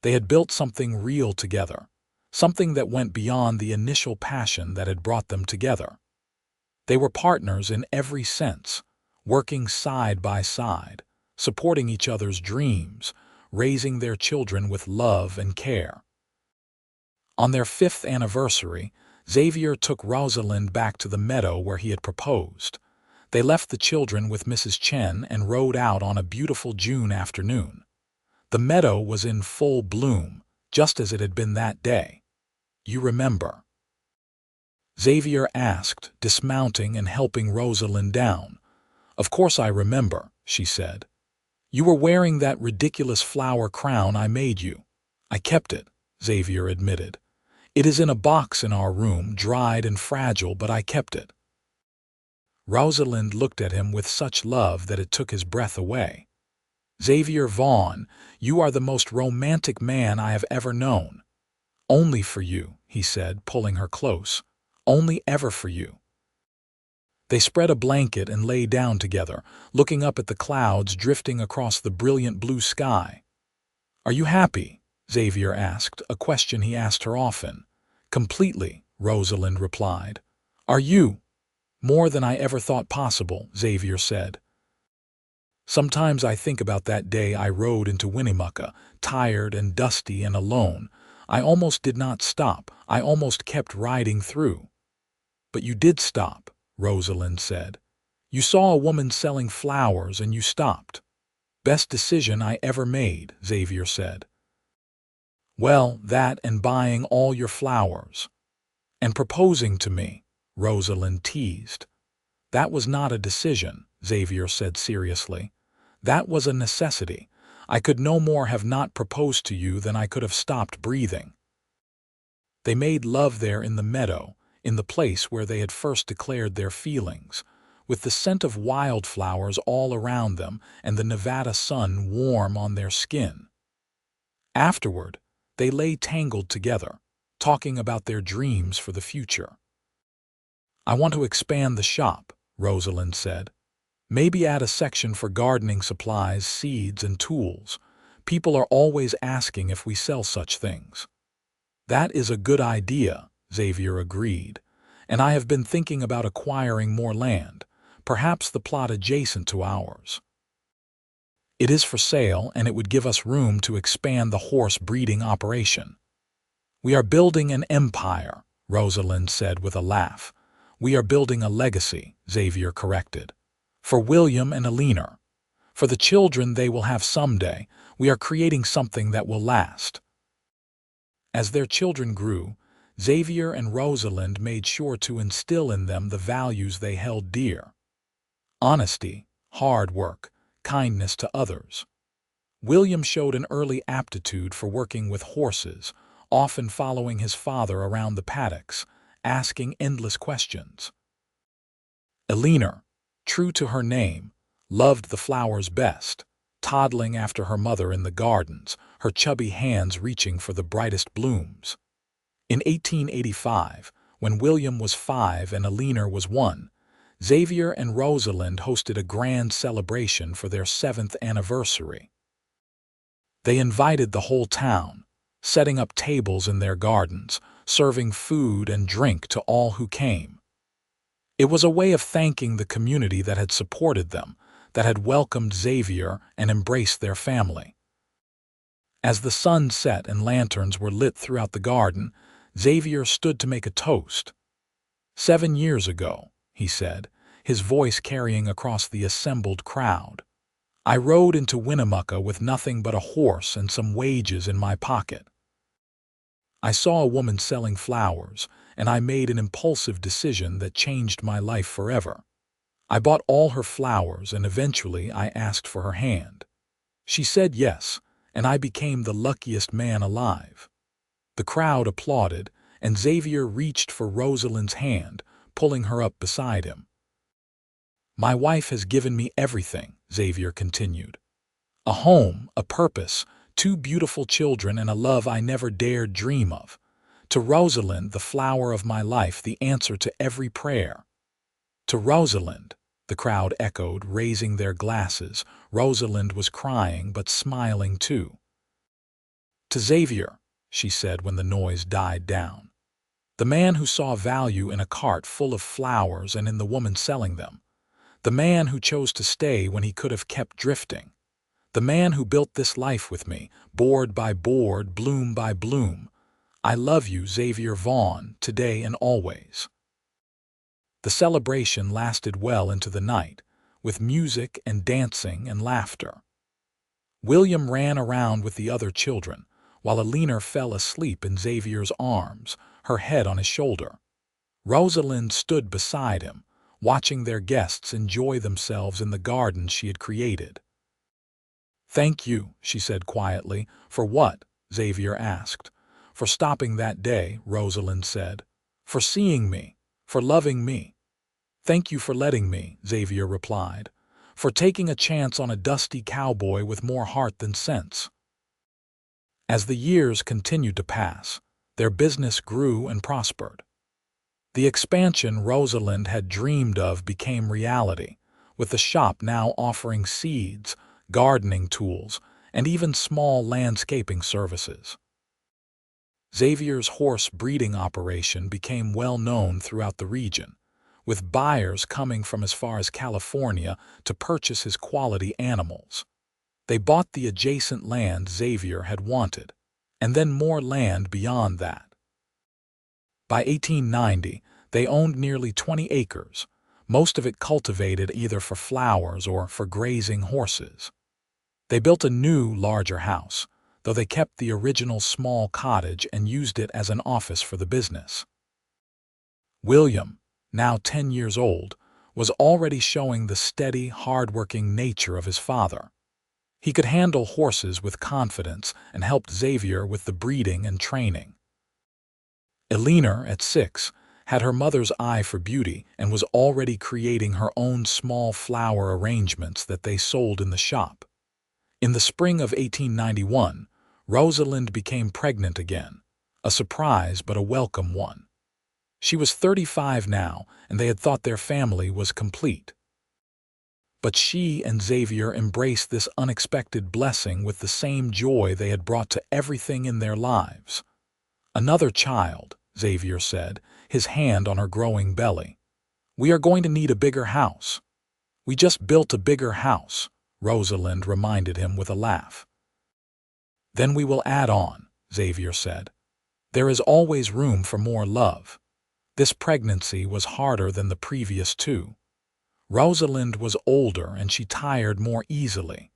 They had built something real together, something that went beyond the initial passion that had brought them together. They were partners in every sense, working side by side, supporting each other's dreams, raising their children with love and care. On their 5th anniversary, Xavier took Rosalind back to the meadow where he had proposed. They left the children with Mrs. Chen and rode out on a beautiful June afternoon. The meadow was in full bloom, just as it had been that day. "You remember?" Xavier asked, dismounting and helping Rosalind down. "Of course I remember," she said. "You were wearing that ridiculous flower crown I made you." "I kept it," Xavier admitted. "It is in a box in our room, dried and fragile, but I kept it." Rosalind looked at him with such love that it took his breath away. "Xavier Vaughn, you are the most romantic man I have ever known." "Only for you," he said, pulling her close. "Only ever for you." They spread a blanket and lay down together, looking up at the clouds drifting across the brilliant blue sky. "Are you happy?" Xavier asked, a question he asked her often. "Completely," Rosalind replied. "Are you?" "More than I ever thought possible," Xavier said. "Sometimes I think about that day I rode into Winnemucca, tired and dusty and alone. I almost did not stop. I almost kept riding through." "But you did stop," Rosalind said. "You saw a woman selling flowers and you stopped." "Best decision I ever made," Xavier said. "Well, that and buying all your flowers." "And proposing to me," Rosalind teased. "That was not a decision," Xavier said seriously. "That was a necessity. I could no more have not proposed to you than I could have stopped breathing." They made love there in the meadow, in the place where they had first declared their feelings, with the scent of wildflowers all around them and the Nevada sun warm on their skin. Afterward, they lay tangled together, talking about their dreams for the future. "I want to expand the shop," Rosalind said. "Maybe add a section for gardening supplies, seeds, and tools. People are always asking if we sell such things." "That is a good idea," Xavier agreed. "And I have been thinking about acquiring more land, perhaps the plot adjacent to ours. It is for sale, and it would give us room to expand the horse breeding operation." "We are building an empire," Rosalind said with a laugh. "We are building a legacy," Xavier corrected. "For William and Eleanor. For the children they will have someday, we are creating something that will last." As their children grew, Xavier and Rosalind made sure to instill in them the values they held dear: honesty, hard work, kindness to others. William showed an early aptitude for working with horses, often following his father around the paddocks, asking endless questions. Eleanor, true to her name, loved the flowers best, toddling after her mother in the gardens, her chubby hands reaching for the brightest blooms. In 1885, when William was 5 and Eleanor was 1, Xavier and Rosalind hosted a grand celebration for their 7th anniversary. They invited the whole town, setting up tables in their gardens, serving food and drink to all who came. It was a way of thanking the community that had supported them, that had welcomed Xavier and embraced their family. As the sun set and lanterns were lit throughout the garden, Xavier stood to make a toast. "7 years ago," he said, his voice carrying across the assembled crowd, "I rode into Winnemucca with nothing but a horse and some wages in my pocket. I saw a woman selling flowers, and I made an impulsive decision that changed my life forever. I bought all her flowers, and eventually I asked for her hand. She said yes, and I became the luckiest man alive." The crowd applauded, and Xavier reached for Rosalind's hand, pulling her up beside him. "My wife has given me everything," Xavier continued. "A home, a purpose, 2 beautiful children, and a love I never dared dream of. To Rosalind, the flower of my life, the answer to every prayer." "To Rosalind," the crowd echoed, raising their glasses. Rosalind was crying but smiling too. "To Xavier," she said when the noise died down. "The man who saw value in a cart full of flowers and in the woman selling them. The man who chose to stay when he could have kept drifting. The man who built this life with me, board by board, bloom by bloom. I love you, Xavier Vaughn, today and always." The celebration lasted well into the night, with music and dancing and laughter. William ran around with the other children, while Alina fell asleep in Xavier's arms, her head on his shoulder. Rosalind stood beside him, watching their guests enjoy themselves in the garden she had created. "Thank you," she said quietly. "For what?" Xavier asked. "For stopping that day," Rosalind said. "For seeing me, for loving me." "Thank you for letting me," Xavier replied. "For taking a chance on a dusty cowboy with more heart than sense." As the years continued to pass, their business grew and prospered. The expansion Rosalind had dreamed of became reality, with the shop now offering seeds, gardening tools, and even small landscaping services. Xavier's horse breeding operation became well known throughout the region, with buyers coming from as far as California to purchase his quality animals. They bought the adjacent land Xavier had wanted, and then more land beyond that. By 1890, they owned nearly 20 acres, most of it cultivated either for flowers or for grazing horses. They built a new, larger house, though they kept the original small cottage and used it as an office for the business. William, now 10 years old, was already showing the steady, hard-working nature of his father. He could handle horses with confidence and helped Xavier with the breeding and training. Alina, at 6, had her mother's eye for beauty and was already creating her own small flower arrangements that they sold in the shop. In the spring of 1891, Rosalind became pregnant again, a surprise but a welcome one. She was 35 now, and they had thought their family was complete. But she and Xavier embraced this unexpected blessing with the same joy they had brought to everything in their lives. "Another child," Xavier said, his hand on her growing belly. "We are going to need a bigger house." "We just built a bigger house," Rosalind reminded him with a laugh. "Then we will add on," Xavier said. "There is always room for more love." This pregnancy was harder than the previous two. Rosalind was older and she tired more easily.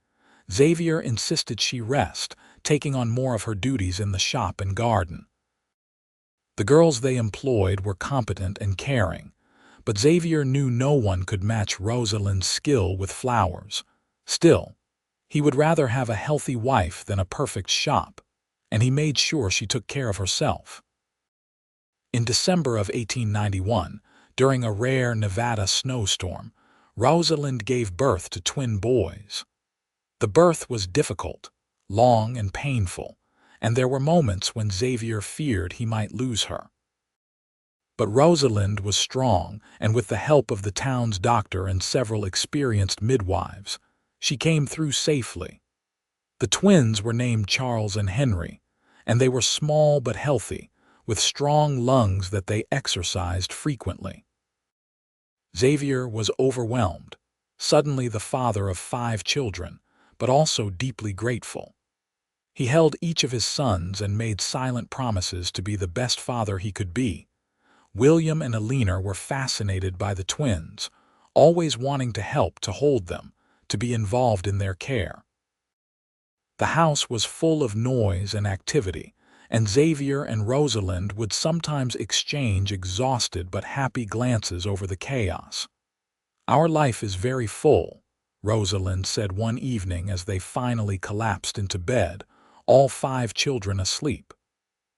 Xavier insisted she rest, taking on more of her duties in the shop and garden. The girls they employed were competent and caring, but Xavier knew no one could match Rosalind's skill with flowers. Still, he would rather have a healthy wife than a perfect shop, and he made sure she took care of herself. In December of 1891, during a rare Nevada snowstorm, Rosalind gave birth to twin boys. The birth was difficult, long and painful, and there were moments when Xavier feared he might lose her. But Rosalind was strong, and with the help of the town's doctor and several experienced midwives, she came through safely. The twins were named Charles and Henry, and they were small but healthy, with strong lungs that they exercised frequently. Xavier was overwhelmed, suddenly the father of 5 children, but also deeply grateful. He held each of his sons and made silent promises to be the best father he could be. William and Alina were fascinated by the twins, always wanting to help to hold them, to be involved in their care. The house was full of noise and activity, and Xavier and Rosalind would sometimes exchange exhausted but happy glances over the chaos. "Our life is very full," Rosalind said one evening as they finally collapsed into bed, all 5 children asleep.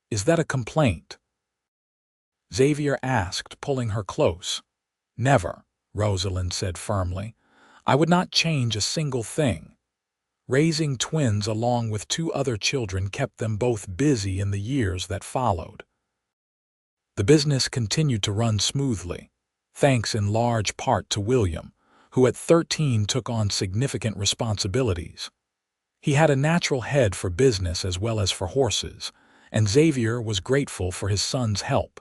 "Is that a complaint?" Xavier asked, pulling her close. "Never," Rosalind said firmly. "I would not change a single thing." Raising twins along with 2 other children kept them both busy in the years that followed. The business continued to run smoothly, thanks in large part to William, who at 13 took on significant responsibilities. He had a natural head for business as well as for horses, and Xavier was grateful for his son's help.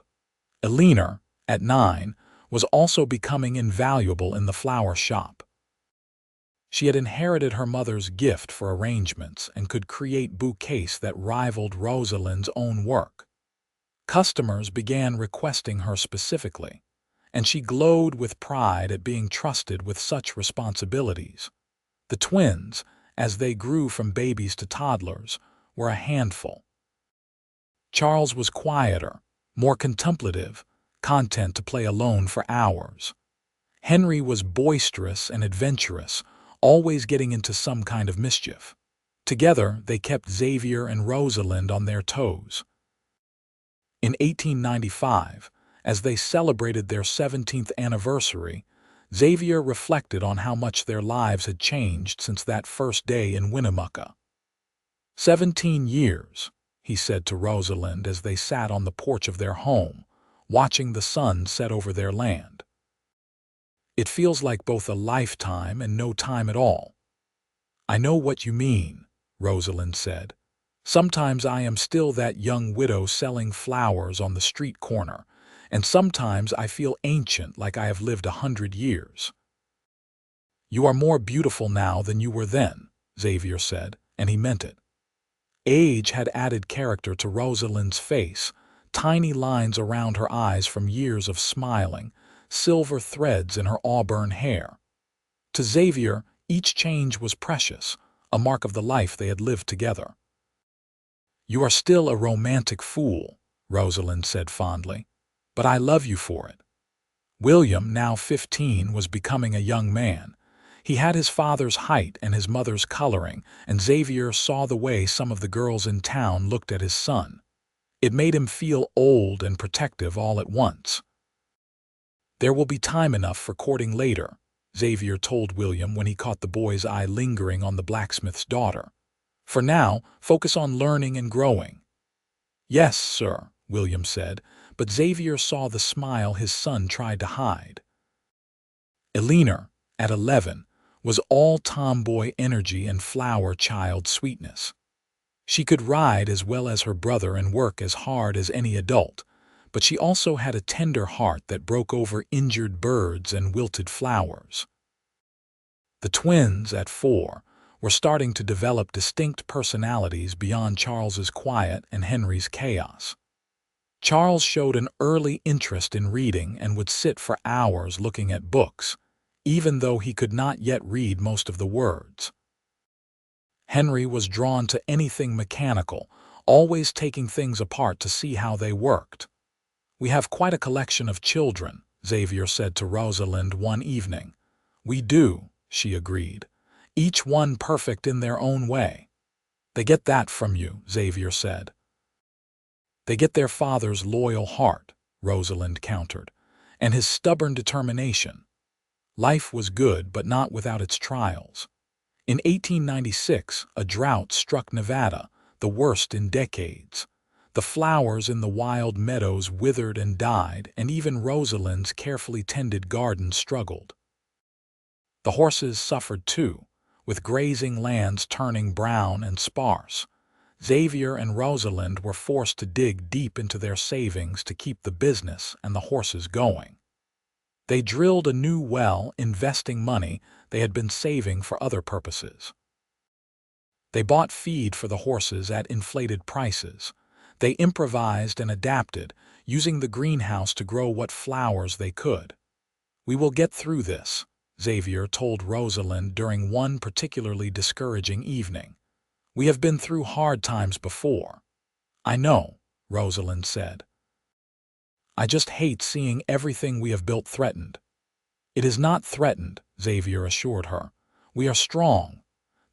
Eleanor, at 9, was also becoming invaluable in the flower shop. She had inherited her mother's gift for arrangements and could create bouquets that rivaled Rosalind's own work. Customers began requesting her specifically, and she glowed with pride at being trusted with such responsibilities. The twins, as they grew from babies to toddlers, were a handful. Charles was quieter, more contemplative, content to play alone for hours. Henry was boisterous and adventurous, always getting into some kind of mischief. Together, they kept Xavier and Rosalind on their toes. In 1895, as they celebrated their 17th anniversary, Xavier reflected on how much their lives had changed since that first day in Winnemucca. 17 years, he said to Rosalind as they sat on the porch of their home, watching the sun set over their land. It feels like both a lifetime and no time at all. I know what you mean, Rosalind said. Sometimes I am still that young widow selling flowers on the street corner, and sometimes I feel ancient like I have lived 100 years. You are more beautiful now than you were then, Xavier said, and he meant it. Age had added character to Rosalind's face, tiny lines around her eyes from years of smiling, silver threads in her auburn hair. To Xavier, each change was precious, a mark of the life they had lived together. You are still a romantic fool, Rosalind said fondly, but I love you for it. William, now 15, was becoming a young man. He had his father's height and his mother's coloring, and Xavier saw the way some of the girls in town looked at his son. It made him feel old and protective all at once. There will be time enough for courting later, Xavier told William when he caught the boy's eye lingering on the blacksmith's daughter. For now, focus on learning and growing. Yes, sir, William said, but Xavier saw the smile his son tried to hide. Eleanor, at 11, was all tomboy energy and flower child sweetness. She could ride as well as her brother and work as hard as any adult, but she also had a tender heart that broke over injured birds and wilted flowers. The twins, at 4, were starting to develop distinct personalities beyond Charles's quiet and Henry's chaos. Charles showed an early interest in reading and would sit for hours looking at books, even though he could not yet read most of the words. Henry was drawn to anything mechanical, always taking things apart to see how they worked. We have quite a collection of children, Xavier said to Rosalind one evening. We do, she agreed, each one perfect in their own way. They get that from you, Xavier said. They get their father's loyal heart, Rosalind countered, and his stubborn determination. Life was good, but not without its trials. In 1896, a drought struck Nevada, the worst in decades. The flowers in the wild meadows withered and died, and even Rosalind's carefully tended garden struggled. The horses suffered too, with grazing lands turning brown and sparse. Xavier and Rosalind were forced to dig deep into their savings to keep the business and the horses going. They drilled a new well, investing money they had been saving for other purposes. They bought feed for the horses at inflated prices. They improvised and adapted, using the greenhouse to grow what flowers they could. We will get through this, Xavier told Rosalind during one particularly discouraging evening. We have been through hard times before. I know, Rosalind said. I just hate seeing everything we have built threatened. It is not threatened, Xavier assured her. We are strong.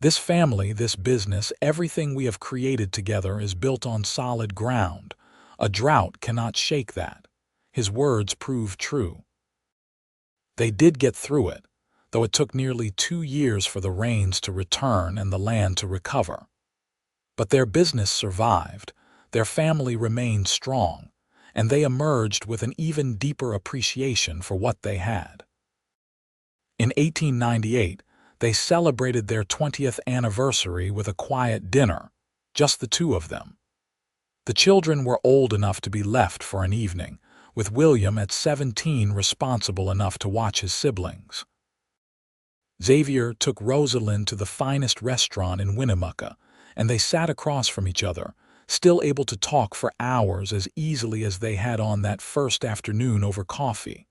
This family, this business, everything we have created together is built on solid ground. A drought cannot shake that. His words proved true. They did get through it, though it took nearly 2 years for the rains to return and the land to recover. But their business survived, their family remained strong, and they emerged with an even deeper appreciation for what they had. In 1898, they celebrated their 20th anniversary with a quiet dinner, just the two of them. The children were old enough to be left for an evening, with William at 17 responsible enough to watch his siblings. Xavier took Rosalind to the finest restaurant in Winnemucca, and they sat across from each other, still able to talk for hours as easily as they had on that first afternoon over coffee.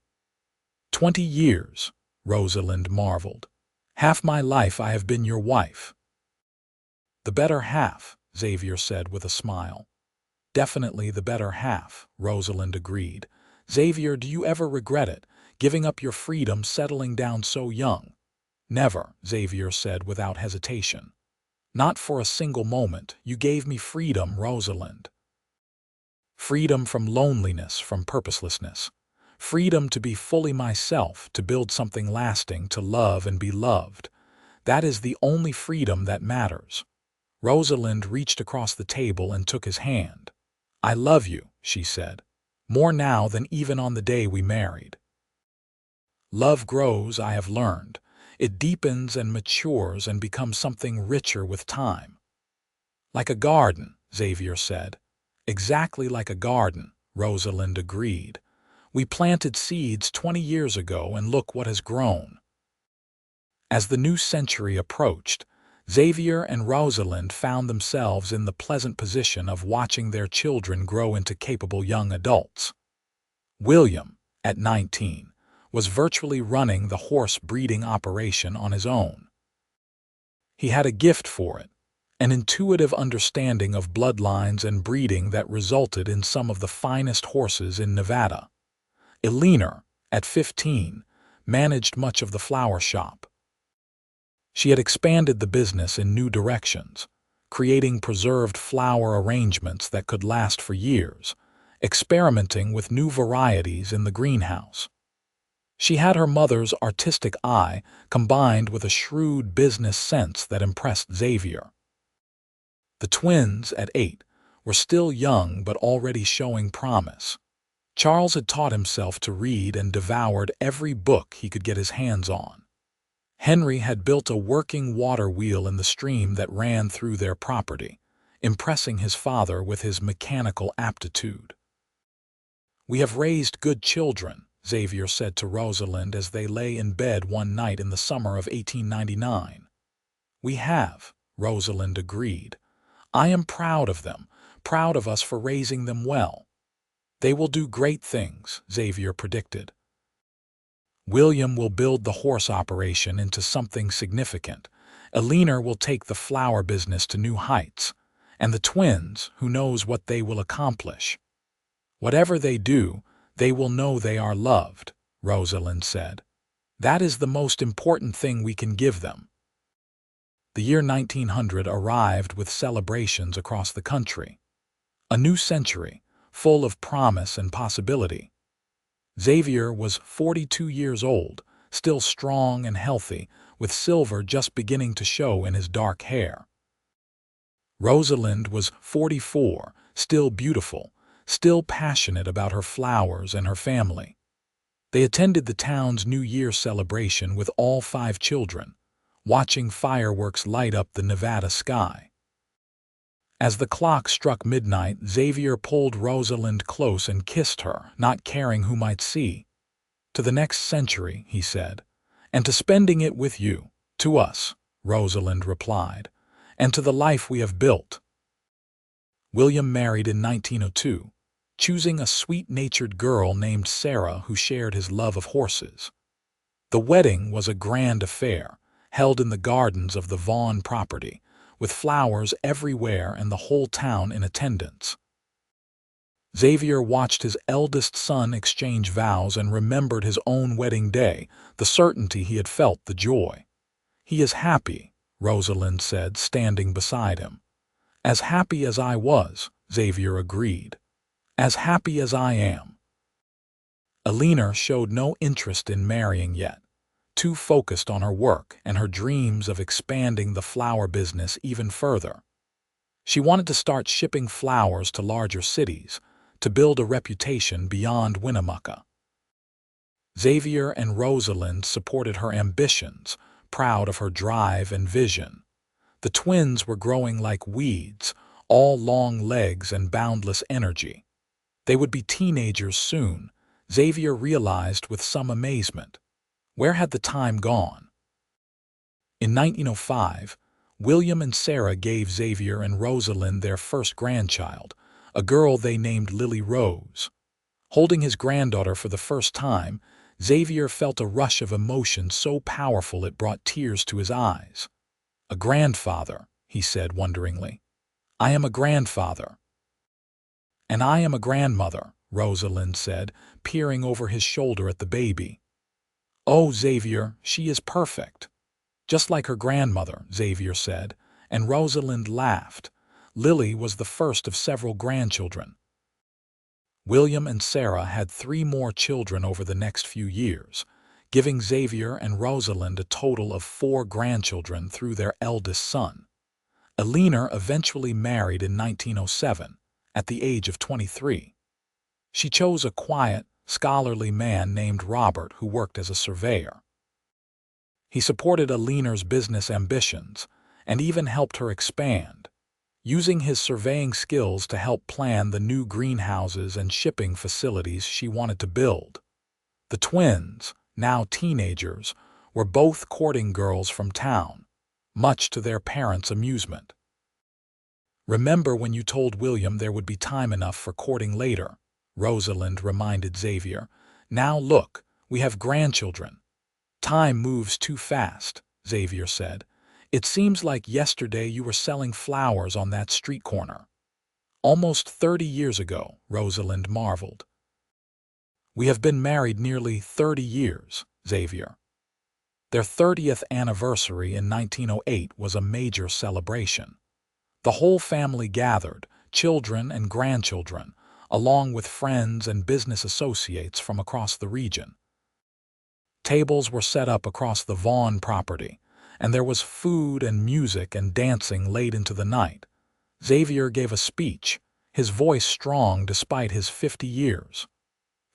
20 years, Rosalind marveled. Half my life I have been your wife. The better half, Xavier said with a smile. Definitely the better half, Rosalind agreed. Xavier, do you ever regret it, giving up your freedom, settling down so young? Never, Xavier said without hesitation. Not for a single moment. You gave me freedom, Rosalind. Freedom from loneliness, from purposelessness. Freedom to be fully myself, to build something lasting, to love and be loved. That is the only freedom that matters. Rosalind reached across the table and took his hand. I love you, she said, more now than even on the day we married. Love grows, I have learned. It deepens and matures and becomes something richer with time. Like a garden, Xavier said. Exactly like a garden, Rosalind agreed. We planted seeds 20 years ago and look what has grown. As the new century approached, Xavier and Rosalind found themselves in the pleasant position of watching their children grow into capable young adults. William, at 19, was virtually running the horse breeding operation on his own. He had a gift for it, an intuitive understanding of bloodlines and breeding that resulted in some of the finest horses in Nevada. Eleanor, at 15, managed much of the flower shop. She had expanded the business in new directions, creating preserved flower arrangements that could last for years, experimenting with new varieties in the greenhouse. She had her mother's artistic eye combined with a shrewd business sense that impressed Xavier. The twins, at 8, were still young but already showing promise. Charles had taught himself to read and devoured every book he could get his hands on. Henry had built a working water wheel in the stream that ran through their property, impressing his father with his mechanical aptitude. We have raised good children, Xavier said to Rosalind as they lay in bed one night in the summer of 1899. We have, Rosalind agreed. I am proud of them, proud of us for raising them well. They will do great things, Xavier predicted. William will build the horse operation into something significant. Eleanor will take the flower business to new heights. And the twins, who knows what they will accomplish. Whatever they do, they will know they are loved, Rosalind said. That is the most important thing we can give them. The year 1900 arrived with celebrations across the country. A new century, full of promise and possibility. Xavier was 42 years old, still strong and healthy, with silver just beginning to show in his dark hair. Rosalind was 44, still beautiful, still passionate about her flowers and her family. They attended the town's New Year celebration with all 5 children, watching fireworks light up the Nevada sky. As the clock struck midnight, Xavier pulled Rosalind close and kissed her, not caring who might see. To the next century, he said, and to spending it with you, to us, Rosalind replied, and to the life we have built. William married in 1902, choosing a sweet-natured girl named Sarah who shared his love of horses. The wedding was a grand affair, held in the gardens of the Vaughn property, with flowers everywhere and the whole town in attendance. Xavier watched his eldest son exchange vows and remembered his own wedding day, the certainty he had felt, the joy. He is happy, Rosalind said, standing beside him. As happy as I was, Xavier agreed. As happy as I am. Eleanor showed no interest in marrying yet, too focused on her work and her dreams of expanding the flower business even further. She wanted to start shipping flowers to larger cities, to build a reputation beyond Winnemucca. Xavier and Rosalind supported her ambitions, proud of her drive and vision. The twins were growing like weeds, all long legs and boundless energy. They would be teenagers soon, Xavier realized with some amazement. Where had the time gone? In 1905, William and Sarah gave Xavier and Rosalind their first grandchild, a girl they named Lily Rose. Holding his granddaughter for the first time, Xavier felt a rush of emotion so powerful it brought tears to his eyes. "A grandfather," he said wonderingly. "I am a grandfather." "And I am a grandmother," Rosalind said, peering over his shoulder at the baby. "Oh, Xavier, she is perfect." "Just like her grandmother," Xavier said, and Rosalind laughed. Lily was the first of several grandchildren. William and Sarah had 3 more children over the next few years, giving Xavier and Rosalind a total of 4 grandchildren through their eldest son. Eleanor eventually married in 1907, at the age of 23. She chose a quiet, scholarly man named Robert who worked as a surveyor. He supported Eleanor's business ambitions and even helped her expand, using his surveying skills to help plan the new greenhouses and shipping facilities she wanted to build. The twins, now teenagers, were both courting girls from town, much to their parents' amusement. "Remember when you told William there would be time enough for courting later," Rosalind reminded Xavier. "Now look, we have grandchildren." "Time moves too fast," Xavier said. "It seems like yesterday you were selling flowers on that street corner." "Almost 30 years ago," Rosalind marveled. "We have been married nearly 30 years, Xavier." Their 30th anniversary in 1908 was a major celebration. The whole family gathered, children and grandchildren, along with friends and business associates from across the region. Tables were set up across the Vaughn property, and there was food and music and dancing late into the night. Xavier gave a speech, his voice strong despite his 50 years.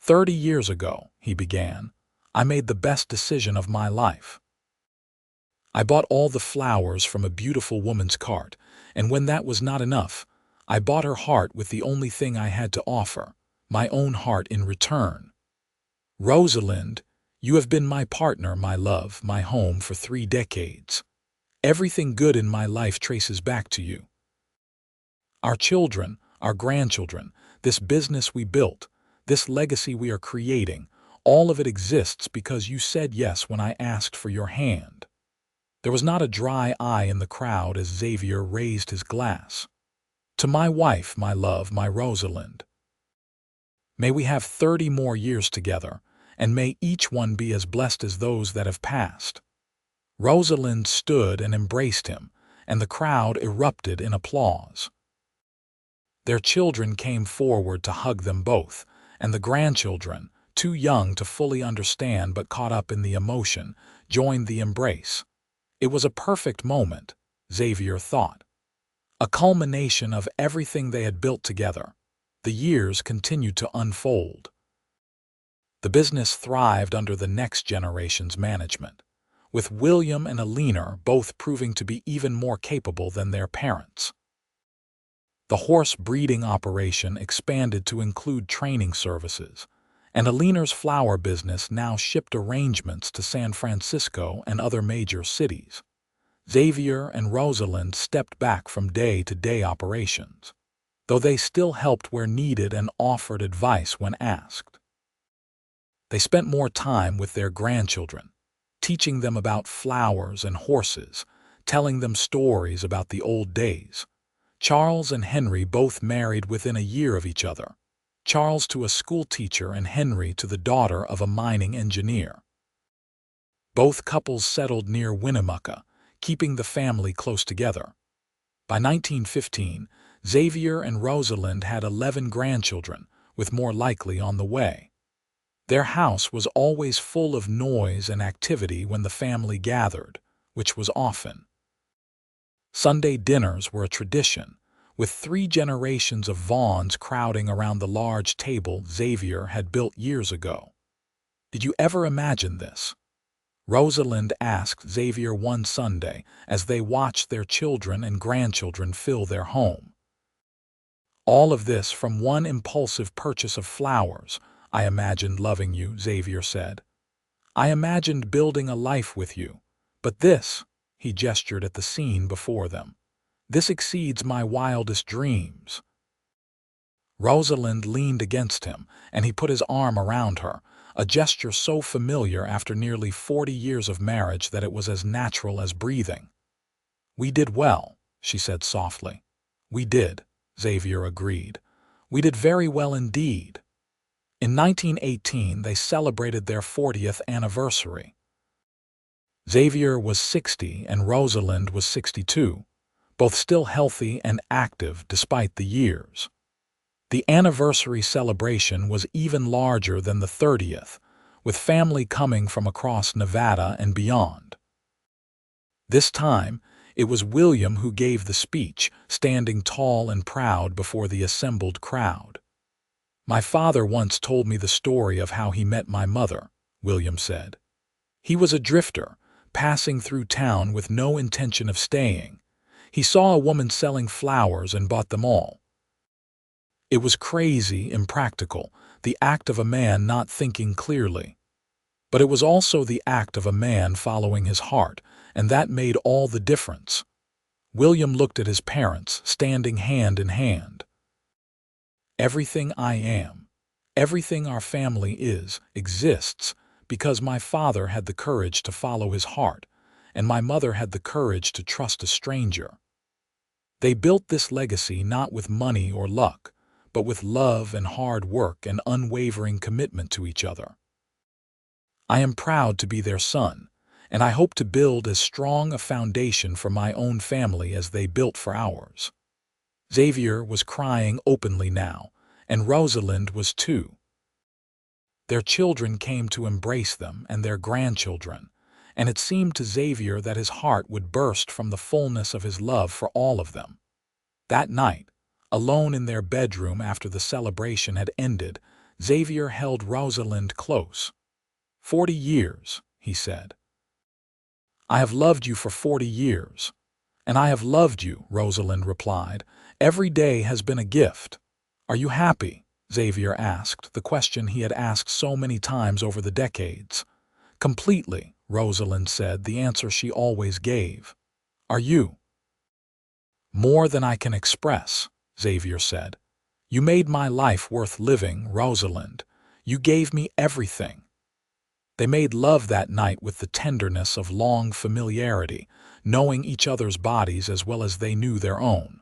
"30 years ago," he began, "I made the best decision of my life. I bought all the flowers from a beautiful woman's cart, and when that was not enough, I bought her heart with the only thing I had to offer, my own heart in return. Rosalind, you have been my partner, my love, my home for 3 decades. Everything good in my life traces back to you. Our children, our grandchildren, this business we built, this legacy we are creating, all of it exists because you said yes when I asked for your hand." There was not a dry eye in the crowd as Xavier raised his glass. "To my wife, my love, my Rosalind. May we have 30 more years together, and may each one be as blessed as those that have passed." Rosalind stood and embraced him, and the crowd erupted in applause. Their children came forward to hug them both, and the grandchildren, too young to fully understand but caught up in the emotion, joined the embrace. It was a perfect moment, Xavier thought. A culmination of everything they had built together. The years continued to unfold. The business thrived under the next generation's management, with William and Eleanor both proving to be even more capable than their parents. The horse breeding operation expanded to include training services, and Eleanor's flower business now shipped arrangements to San Francisco and other major cities. Xavier and Rosalind stepped back from day-to-day operations, though they still helped where needed and offered advice when asked. They spent more time with their grandchildren, teaching them about flowers and horses, telling them stories about the old days. Charles and Henry both married within a year of each other, Charles to a school teacher and Henry to the daughter of a mining engineer. Both couples settled near Winnemucca, keeping the family close together. By 1915, Xavier and Rosalind had 11 grandchildren, with more likely on the way. Their house was always full of noise and activity when the family gathered, which was often. Sunday dinners were a tradition, with 3 generations of Vaughns crowding around the large table Xavier had built years ago. "Did you ever imagine this?" Rosalind asked Xavier one Sunday as they watched their children and grandchildren fill their home. All of this from one impulsive purchase of flowers. I imagined loving you, Xavier said. I imagined building a life with you. But this, he gestured at the scene before them, this exceeds my wildest dreams. Rosalind leaned against him, and he put his arm around her, a gesture so familiar after nearly 40 years of marriage that it was as natural as breathing. We did well, she said softly. We did, Xavier agreed. We did very well indeed. In 1918, they celebrated their 40th anniversary. Xavier was 60 and Rosalind was 62, both still healthy and active despite the years. The anniversary celebration was even larger than the 30th, with family coming from across Nevada and beyond. This time, it was William who gave the speech, standing tall and proud before the assembled crowd. My father once told me the story of how he met my mother, William said. He was a drifter, passing through town with no intention of staying. He saw a woman selling flowers and bought them all. It was crazy, impractical, the act of a man not thinking clearly. But it was also the act of a man following his heart, and that made all the difference. William looked at his parents, standing hand in hand. Everything I am, everything our family is, exists, because my father had the courage to follow his heart, and my mother had the courage to trust a stranger. They built this legacy not with money or luck, but with love and hard work and unwavering commitment to each other. I am proud to be their son, and I hope to build as strong a foundation for my own family as they built for ours. Xavier was crying openly now, and Rosalind was too. Their children came to embrace them and their grandchildren, and it seemed to Xavier that his heart would burst from the fullness of his love for all of them. That night, alone in their bedroom after the celebration had ended, Xavier held Rosalind close. 40 years, he said. I have loved you for 40 years. And I have loved you, Rosalind replied. Every day has been a gift. Are you happy? Xavier asked, the question he had asked so many times over the decades. Completely, Rosalind said, the answer she always gave. Are you? More than I can express, Xavier said. You made my life worth living, Rosalind. You gave me everything. They made love that night with the tenderness of long familiarity, knowing each other's bodies as well as they knew their own.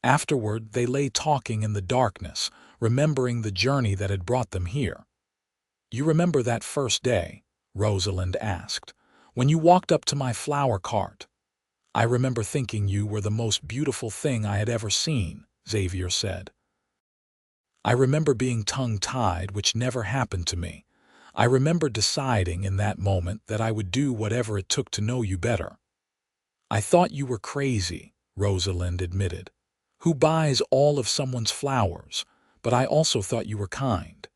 Afterward, they lay talking in the darkness, remembering the journey that had brought them here. You remember that first day? Rosalind asked. When you walked up to my flower cart. I remember thinking you were the most beautiful thing I had ever seen, Xavier said. I remember being tongue-tied, which never happened to me. I remember deciding in that moment that I would do whatever it took to know you better. I thought you were crazy, Rosalind admitted. Who buys all of someone's flowers? But I also thought you were kind.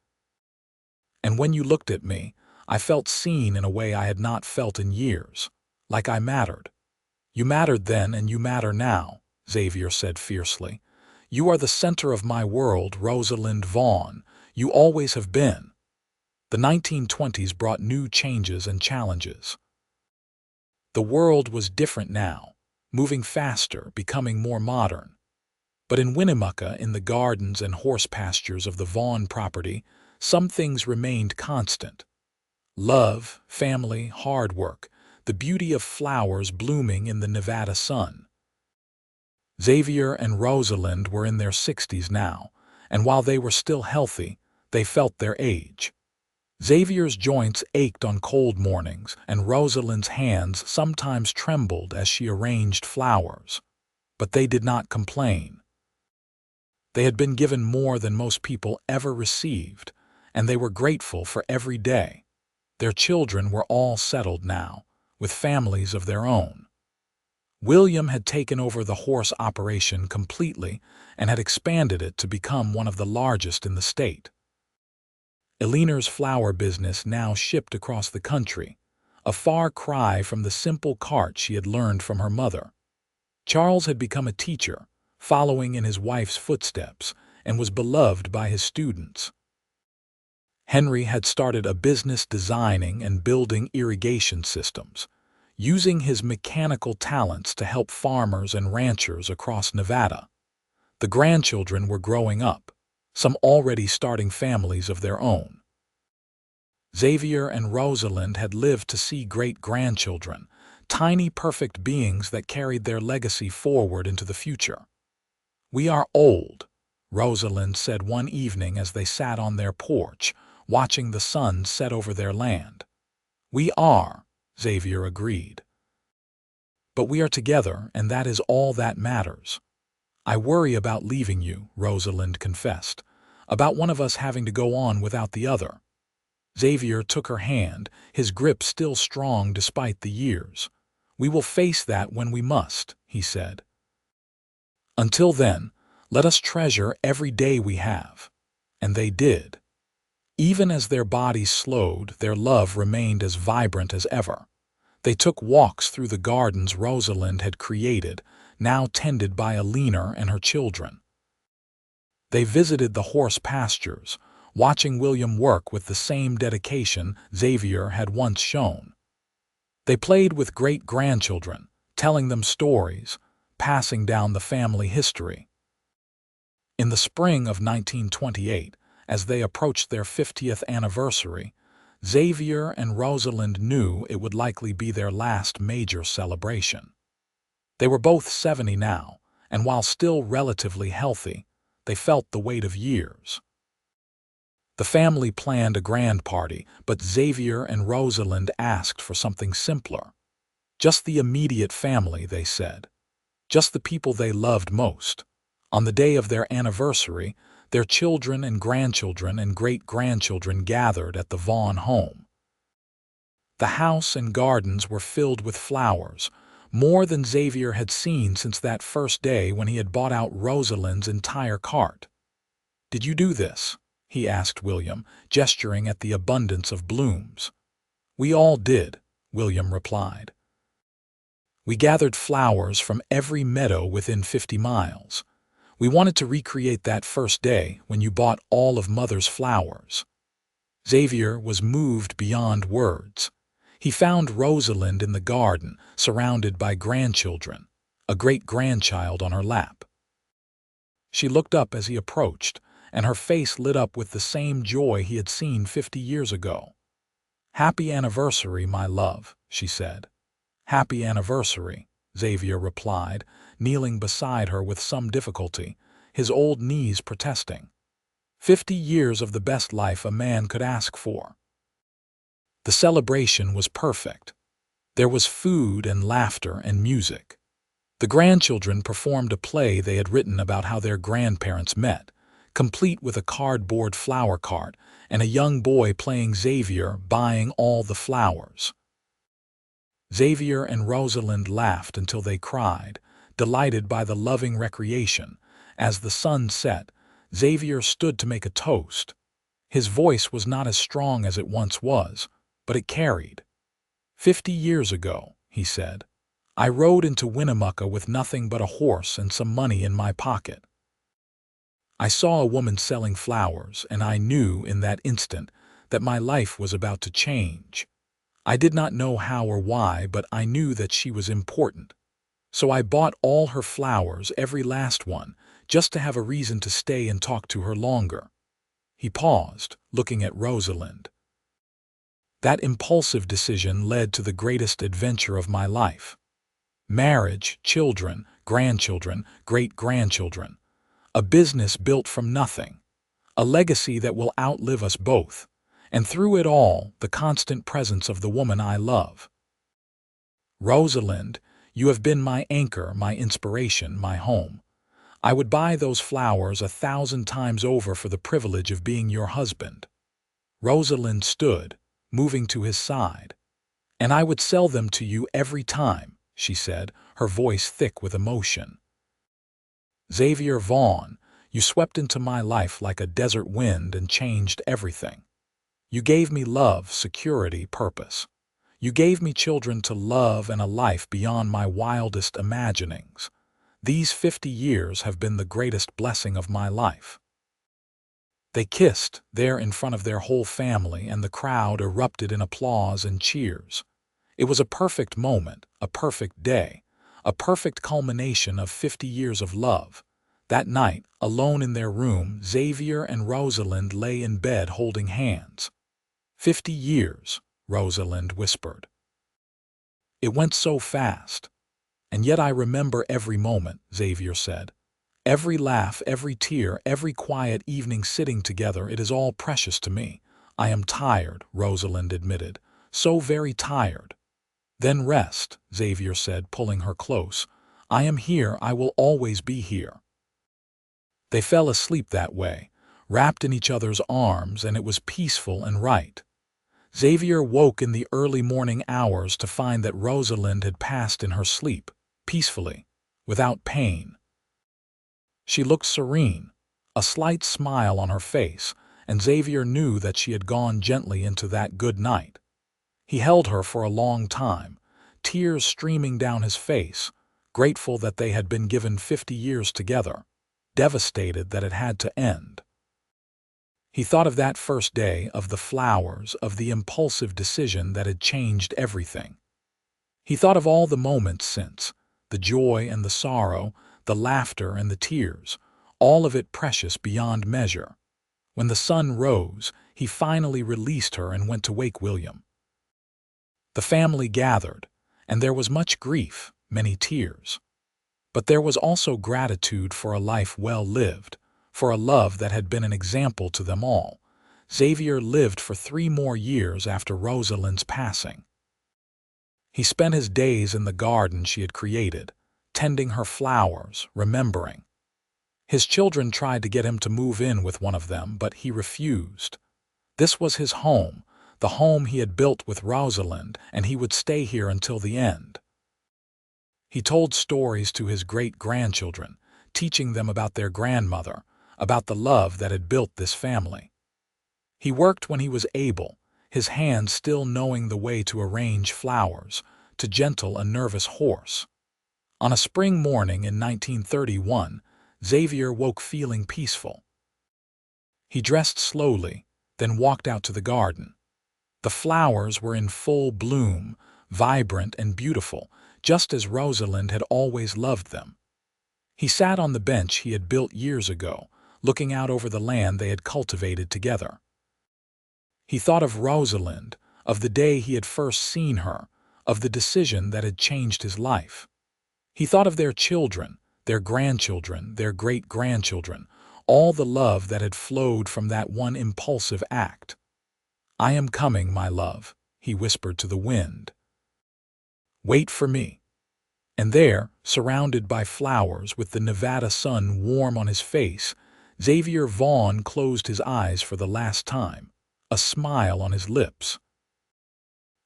And when you looked at me, I felt seen in a way I had not felt in years, like I mattered. You mattered then and you matter now, Xavier said fiercely. You are the center of my world, Rosalind Vaughn. You always have been. The 1920s brought new changes and challenges. The world was different now, moving faster, becoming more modern. But in Winnemucca, in the gardens and horse pastures of the Vaughn property, some things remained constant. Love, family, hard work, the beauty of flowers blooming in the Nevada sun. Xavier and Rosalind were in their 60s now, and while they were still healthy, they felt their age. Xavier's joints ached on cold mornings, and Rosalind's hands sometimes trembled as she arranged flowers. But they did not complain. They had been given more than most people ever received, and they were grateful for every day. Their children were all settled now, with families of their own. William had taken over the horse operation completely and had expanded it to become one of the largest in the state. Eleanor's flower business now shipped across the country, a far cry from the simple cart she had learned from her mother. Charles had become a teacher, following in his wife's footsteps, and was beloved by his students. Henry had started a business designing and building irrigation systems, using his mechanical talents to help farmers and ranchers across Nevada. The grandchildren were growing up, some already starting families of their own. Xavier and Rosalind had lived to see great-grandchildren, tiny perfect beings that carried their legacy forward into the future. "We are old," Rosalind said one evening as they sat on their porch, watching the sun set over their land. "We are," Xavier agreed. "But we are together, and that is all that matters." "I worry about leaving you," Rosalind confessed, "about one of us having to go on without the other." Xavier took her hand, his grip still strong despite the years. "We will face that when we must," he said. "Until then, let us treasure every day we have." And they did. Even as their bodies slowed, their love remained as vibrant as ever. They took walks through the gardens Rosalind had created, now tended by Alina and her children. They visited the horse pastures, watching William work with the same dedication Xavier had once shown. They played with great-grandchildren, telling them stories, passing down the family history. In the spring of 1928, as they approached their 50th anniversary, Xavier and Rosalind knew it would likely be their last major celebration. They were both 70 now, and while still relatively healthy, they felt the weight of years. The family planned a grand party, but Xavier and Rosalind asked for something simpler. Just the immediate family, they said. Just the people they loved most. On the day of their anniversary, their children and grandchildren and great-grandchildren gathered at the Vaughn home. The house and gardens were filled with flowers, more than Xavier had seen since that first day when he had bought out Rosalind's entire cart. "Did you do this?" he asked William, gesturing at the abundance of blooms. "We all did," William replied. "We gathered flowers from every meadow within 50 miles. We wanted to recreate that first day when you bought all of Mother's flowers." Xavier was moved beyond words. He found Rosalind in the garden, surrounded by grandchildren, a great-grandchild on her lap. She looked up as he approached, and her face lit up with the same joy he had seen 50 years ago. "Happy anniversary, my love," she said. "Happy anniversary," Xavier replied, kneeling beside her with some difficulty, his old knees protesting. 50 years of the best life a man could ask for. The celebration was perfect. There was food and laughter and music. The grandchildren performed a play they had written about how their grandparents met, complete with a cardboard flower cart and a young boy playing Xavier buying all the flowers. Xavier and Rosalind laughed until they cried, delighted by the loving recreation. As the sun set, Xavier stood to make a toast. His voice was not as strong as it once was, but it carried. 50 years ago," he said, "I rode into Winnemucca with nothing but a horse and some money in my pocket. I saw a woman selling flowers, and I knew in that instant that my life was about to change. I did not know how or why, but I knew that she was important. So I bought all her flowers, every last one, just to have a reason to stay and talk to her longer." He paused, looking at Rosalind. "That impulsive decision led to the greatest adventure of my life. Marriage, children, grandchildren, great-grandchildren. A business built from nothing. A legacy that will outlive us both. And through it all, the constant presence of the woman I love. Rosalind, you have been my anchor, my inspiration, my home. I would buy those flowers 1,000 times over for the privilege of being your husband." Rosalind stood, moving to his side. "And I would sell them to you every time," she said, her voice thick with emotion. "Xavier Vaughn, you swept into my life like a desert wind and changed everything. You gave me love, security, purpose. You gave me children to love and a life beyond my wildest imaginings. These 50 years have been the greatest blessing of my life." They kissed, there in front of their whole family, and the crowd erupted in applause and cheers. It was a perfect moment, a perfect day, a perfect culmination of 50 years of love. That night, alone in their room, Xavier and Rosalind lay in bed holding hands. "50 years," Rosalind whispered. "It went so fast. And yet I remember every moment," Xavier said. "Every laugh, every tear, every quiet evening sitting together, it is all precious to me." "I am tired," Rosalind admitted. "So very tired." "Then rest," Xavier said, pulling her close. "I am here, I will always be here." They fell asleep that way, wrapped in each other's arms, and it was peaceful and right. Xavier woke in the early morning hours to find that Rosalind had passed in her sleep, peacefully, without pain. She looked serene, a slight smile on her face, and Xavier knew that she had gone gently into that good night. He held her for a long time, tears streaming down his face, grateful that they had been given 50 years together, devastated that it had to end. He thought of that first day, of the flowers, of the impulsive decision that had changed everything. He thought of all the moments since, the joy and the sorrow, the laughter and the tears, all of it precious beyond measure. When the sun rose, he finally released her and went to wake William. The family gathered, and there was much grief, many tears. But there was also gratitude for a life well lived, for a love that had been an example to them all. Xavier lived for 3 more years after Rosalind's passing. He spent his days in the garden she had created, tending her flowers, remembering. His children tried to get him to move in with one of them, but he refused. This was his home, the home he had built with Rosalind, and he would stay here until the end. He told stories to his great-grandchildren, teaching them about their grandmother, about the love that had built this family. He worked when he was able, his hands still knowing the way to arrange flowers, to gentle a nervous horse. On a spring morning in 1931, Xavier woke feeling peaceful. He dressed slowly, then walked out to the garden. The flowers were in full bloom, vibrant and beautiful, just as Rosalind had always loved them. He sat on the bench he had built years ago, looking out over the land they had cultivated together. He thought of Rosalind, of the day he had first seen her, of the decision that had changed his life. He thought of their children, their grandchildren, their great-grandchildren, all the love that had flowed from that one impulsive act. "I am coming, my love," he whispered to the wind. "Wait for me." And there, surrounded by flowers, with the Nevada sun warm on his face, Xavier Vaughn closed his eyes for the last time, a smile on his lips.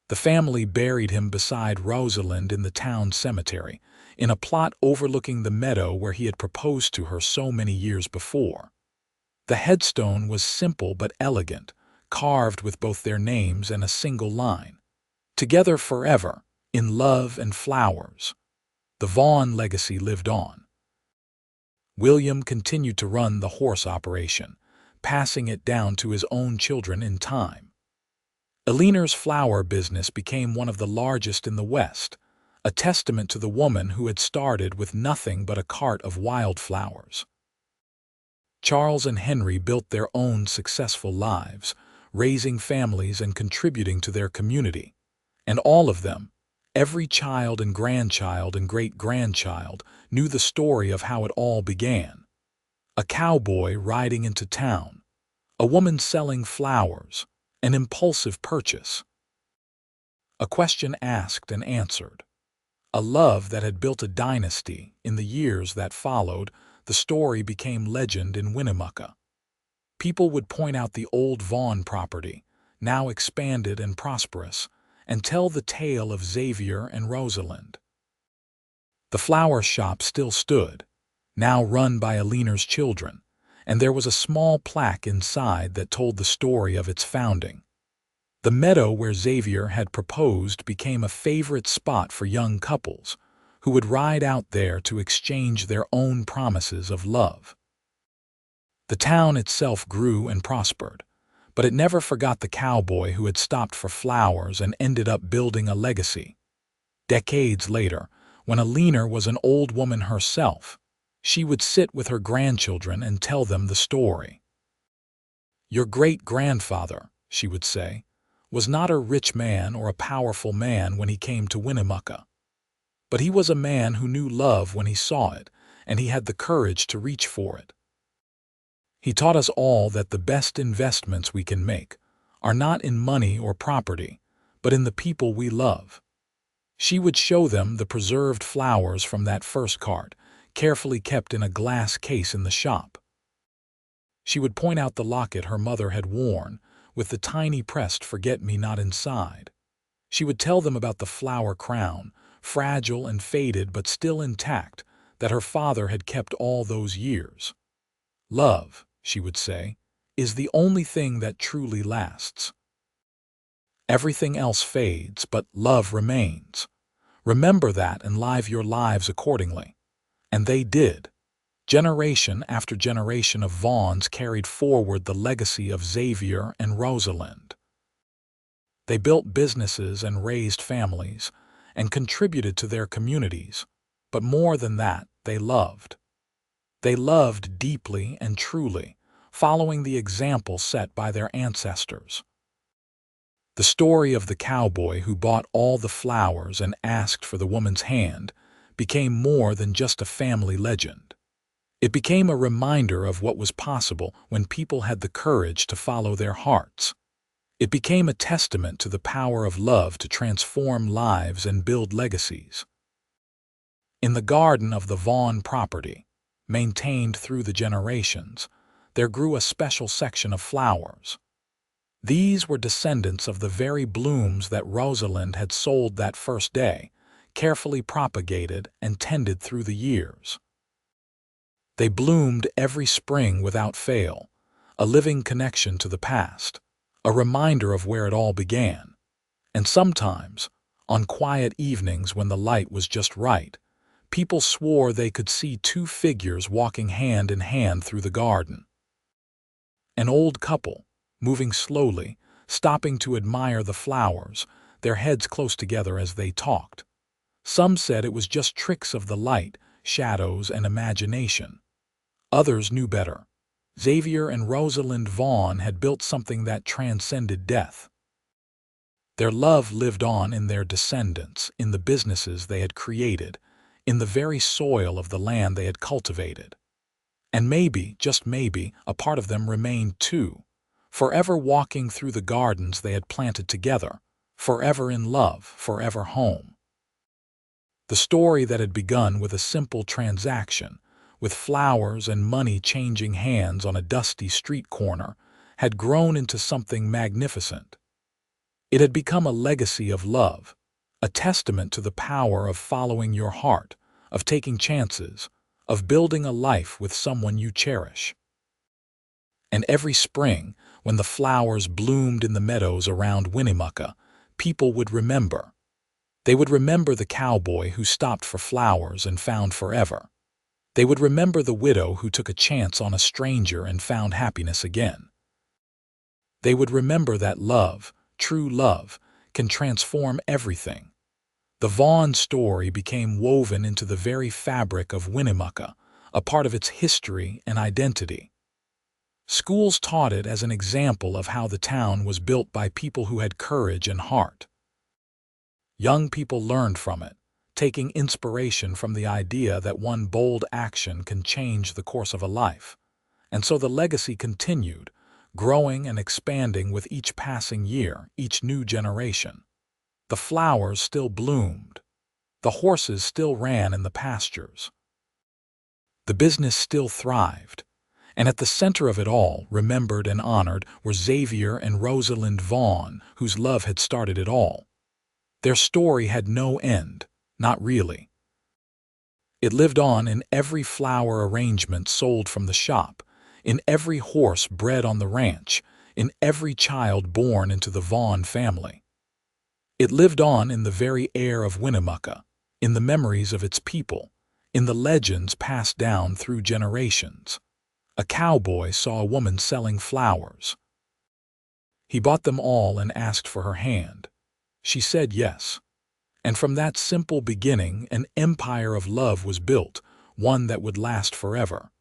The family buried him beside Rosalind in the town cemetery, in a plot overlooking the meadow where he had proposed to her so many years before. The headstone was simple but elegant, carved with both their names and a single line. "Together forever, in love and flowers." The Vaughn legacy lived on. William continued to run the horse operation, passing it down to his own children in time. Elinor's flower business became one of the largest in the West, a testament to the woman who had started with nothing but a cart of wildflowers. Charles and Henry built their own successful lives, raising families and contributing to their community. And all of them, every child and grandchild and great-grandchild, knew the story of how it all began. A cowboy riding into town, a woman selling flowers, an impulsive purchase. A question asked and answered. A love that had built a dynasty. In the years that followed, the story became legend in Winnemucca. People would point out the old Vaughn property, now expanded and prosperous, and tell the tale of Xavier and Rosalind. The flower shop still stood, now run by Elinor's children, and there was a small plaque inside that told the story of its founding. The meadow where Xavier had proposed became a favorite spot for young couples, who would ride out there to exchange their own promises of love. The town itself grew and prospered, but it never forgot the cowboy who had stopped for flowers and ended up building a legacy. Decades later, when Alina was an old woman herself, she would sit with her grandchildren and tell them the story. "Your great-grandfather," she would say, "was not a rich man or a powerful man when he came to Winnemucca. But he was a man who knew love when he saw it, and he had the courage to reach for it. He taught us all that the best investments we can make are not in money or property, but in the people we love." She would show them the preserved flowers from that first cart, carefully kept in a glass case in the shop. She would point out the locket her mother had worn, with the tiny pressed forget-me-not inside. She would tell them about the flower crown, fragile and faded but still intact, that her father had kept all those years. "Love," she would say, "is the only thing that truly lasts. Everything else fades, but love remains. Remember that and live your lives accordingly." And they did. Generation after generation of Vaughns carried forward the legacy of Xavier and Rosalind. They built businesses and raised families, and contributed to their communities, but more than that, they loved. They loved deeply and truly, following the example set by their ancestors. The story of the cowboy who bought all the flowers and asked for the woman's hand became more than just a family legend. It became a reminder of what was possible when people had the courage to follow their hearts. It became a testament to the power of love to transform lives and build legacies. In the garden of the Vaughn property, maintained through the generations, there grew a special section of flowers. These were descendants of the very blooms that Rosalind had sold that first day, carefully propagated and tended through the years. They bloomed every spring without fail, a living connection to the past, a reminder of where it all began. And sometimes, on quiet evenings when the light was just right, people swore they could see two figures walking hand in hand through the garden. An old couple, moving slowly, stopping to admire the flowers, their heads close together as they talked. Some said it was just tricks of the light, shadows, and imagination. Others knew better. Xavier and Rosalind Vaughn had built something that transcended death. Their love lived on in their descendants, in the businesses they had created, in the very soil of the land they had cultivated. And maybe, just maybe, a part of them remained too, forever walking through the gardens they had planted together, forever in love, forever home. The story that had begun with a simple transaction, with flowers and money changing hands on a dusty street corner, had grown into something magnificent. It had become a legacy of love, a testament to the power of following your heart, of taking chances, of building a life with someone you cherish. And every spring, when the flowers bloomed in the meadows around Winnemucca, people would remember. They would remember the cowboy who stopped for flowers and found forever. They would remember the widow who took a chance on a stranger and found happiness again. They would remember that love, true love, can transform everything. The Vaughn story became woven into the very fabric of Winnemucca, a part of its history and identity. Schools taught it as an example of how the town was built by people who had courage and heart. Young people learned from it, taking inspiration from the idea that one bold action can change the course of a life. And so the legacy continued, growing and expanding with each passing year, each new generation. The flowers still bloomed. The horses still ran in the pastures. The business still thrived. And at the center of it all, remembered and honored, were Xavier and Rosalind Vaughn, whose love had started it all. Their story had no end, not really. It lived on in every flower arrangement sold from the shop, in every horse bred on the ranch, in every child born into the Vaughn family. It lived on in the very air of Winnemucca, in the memories of its people, in the legends passed down through generations. A cowboy saw a woman selling flowers. He bought them all and asked for her hand. She said yes. And from that simple beginning, an empire of love was built, one that would last forever.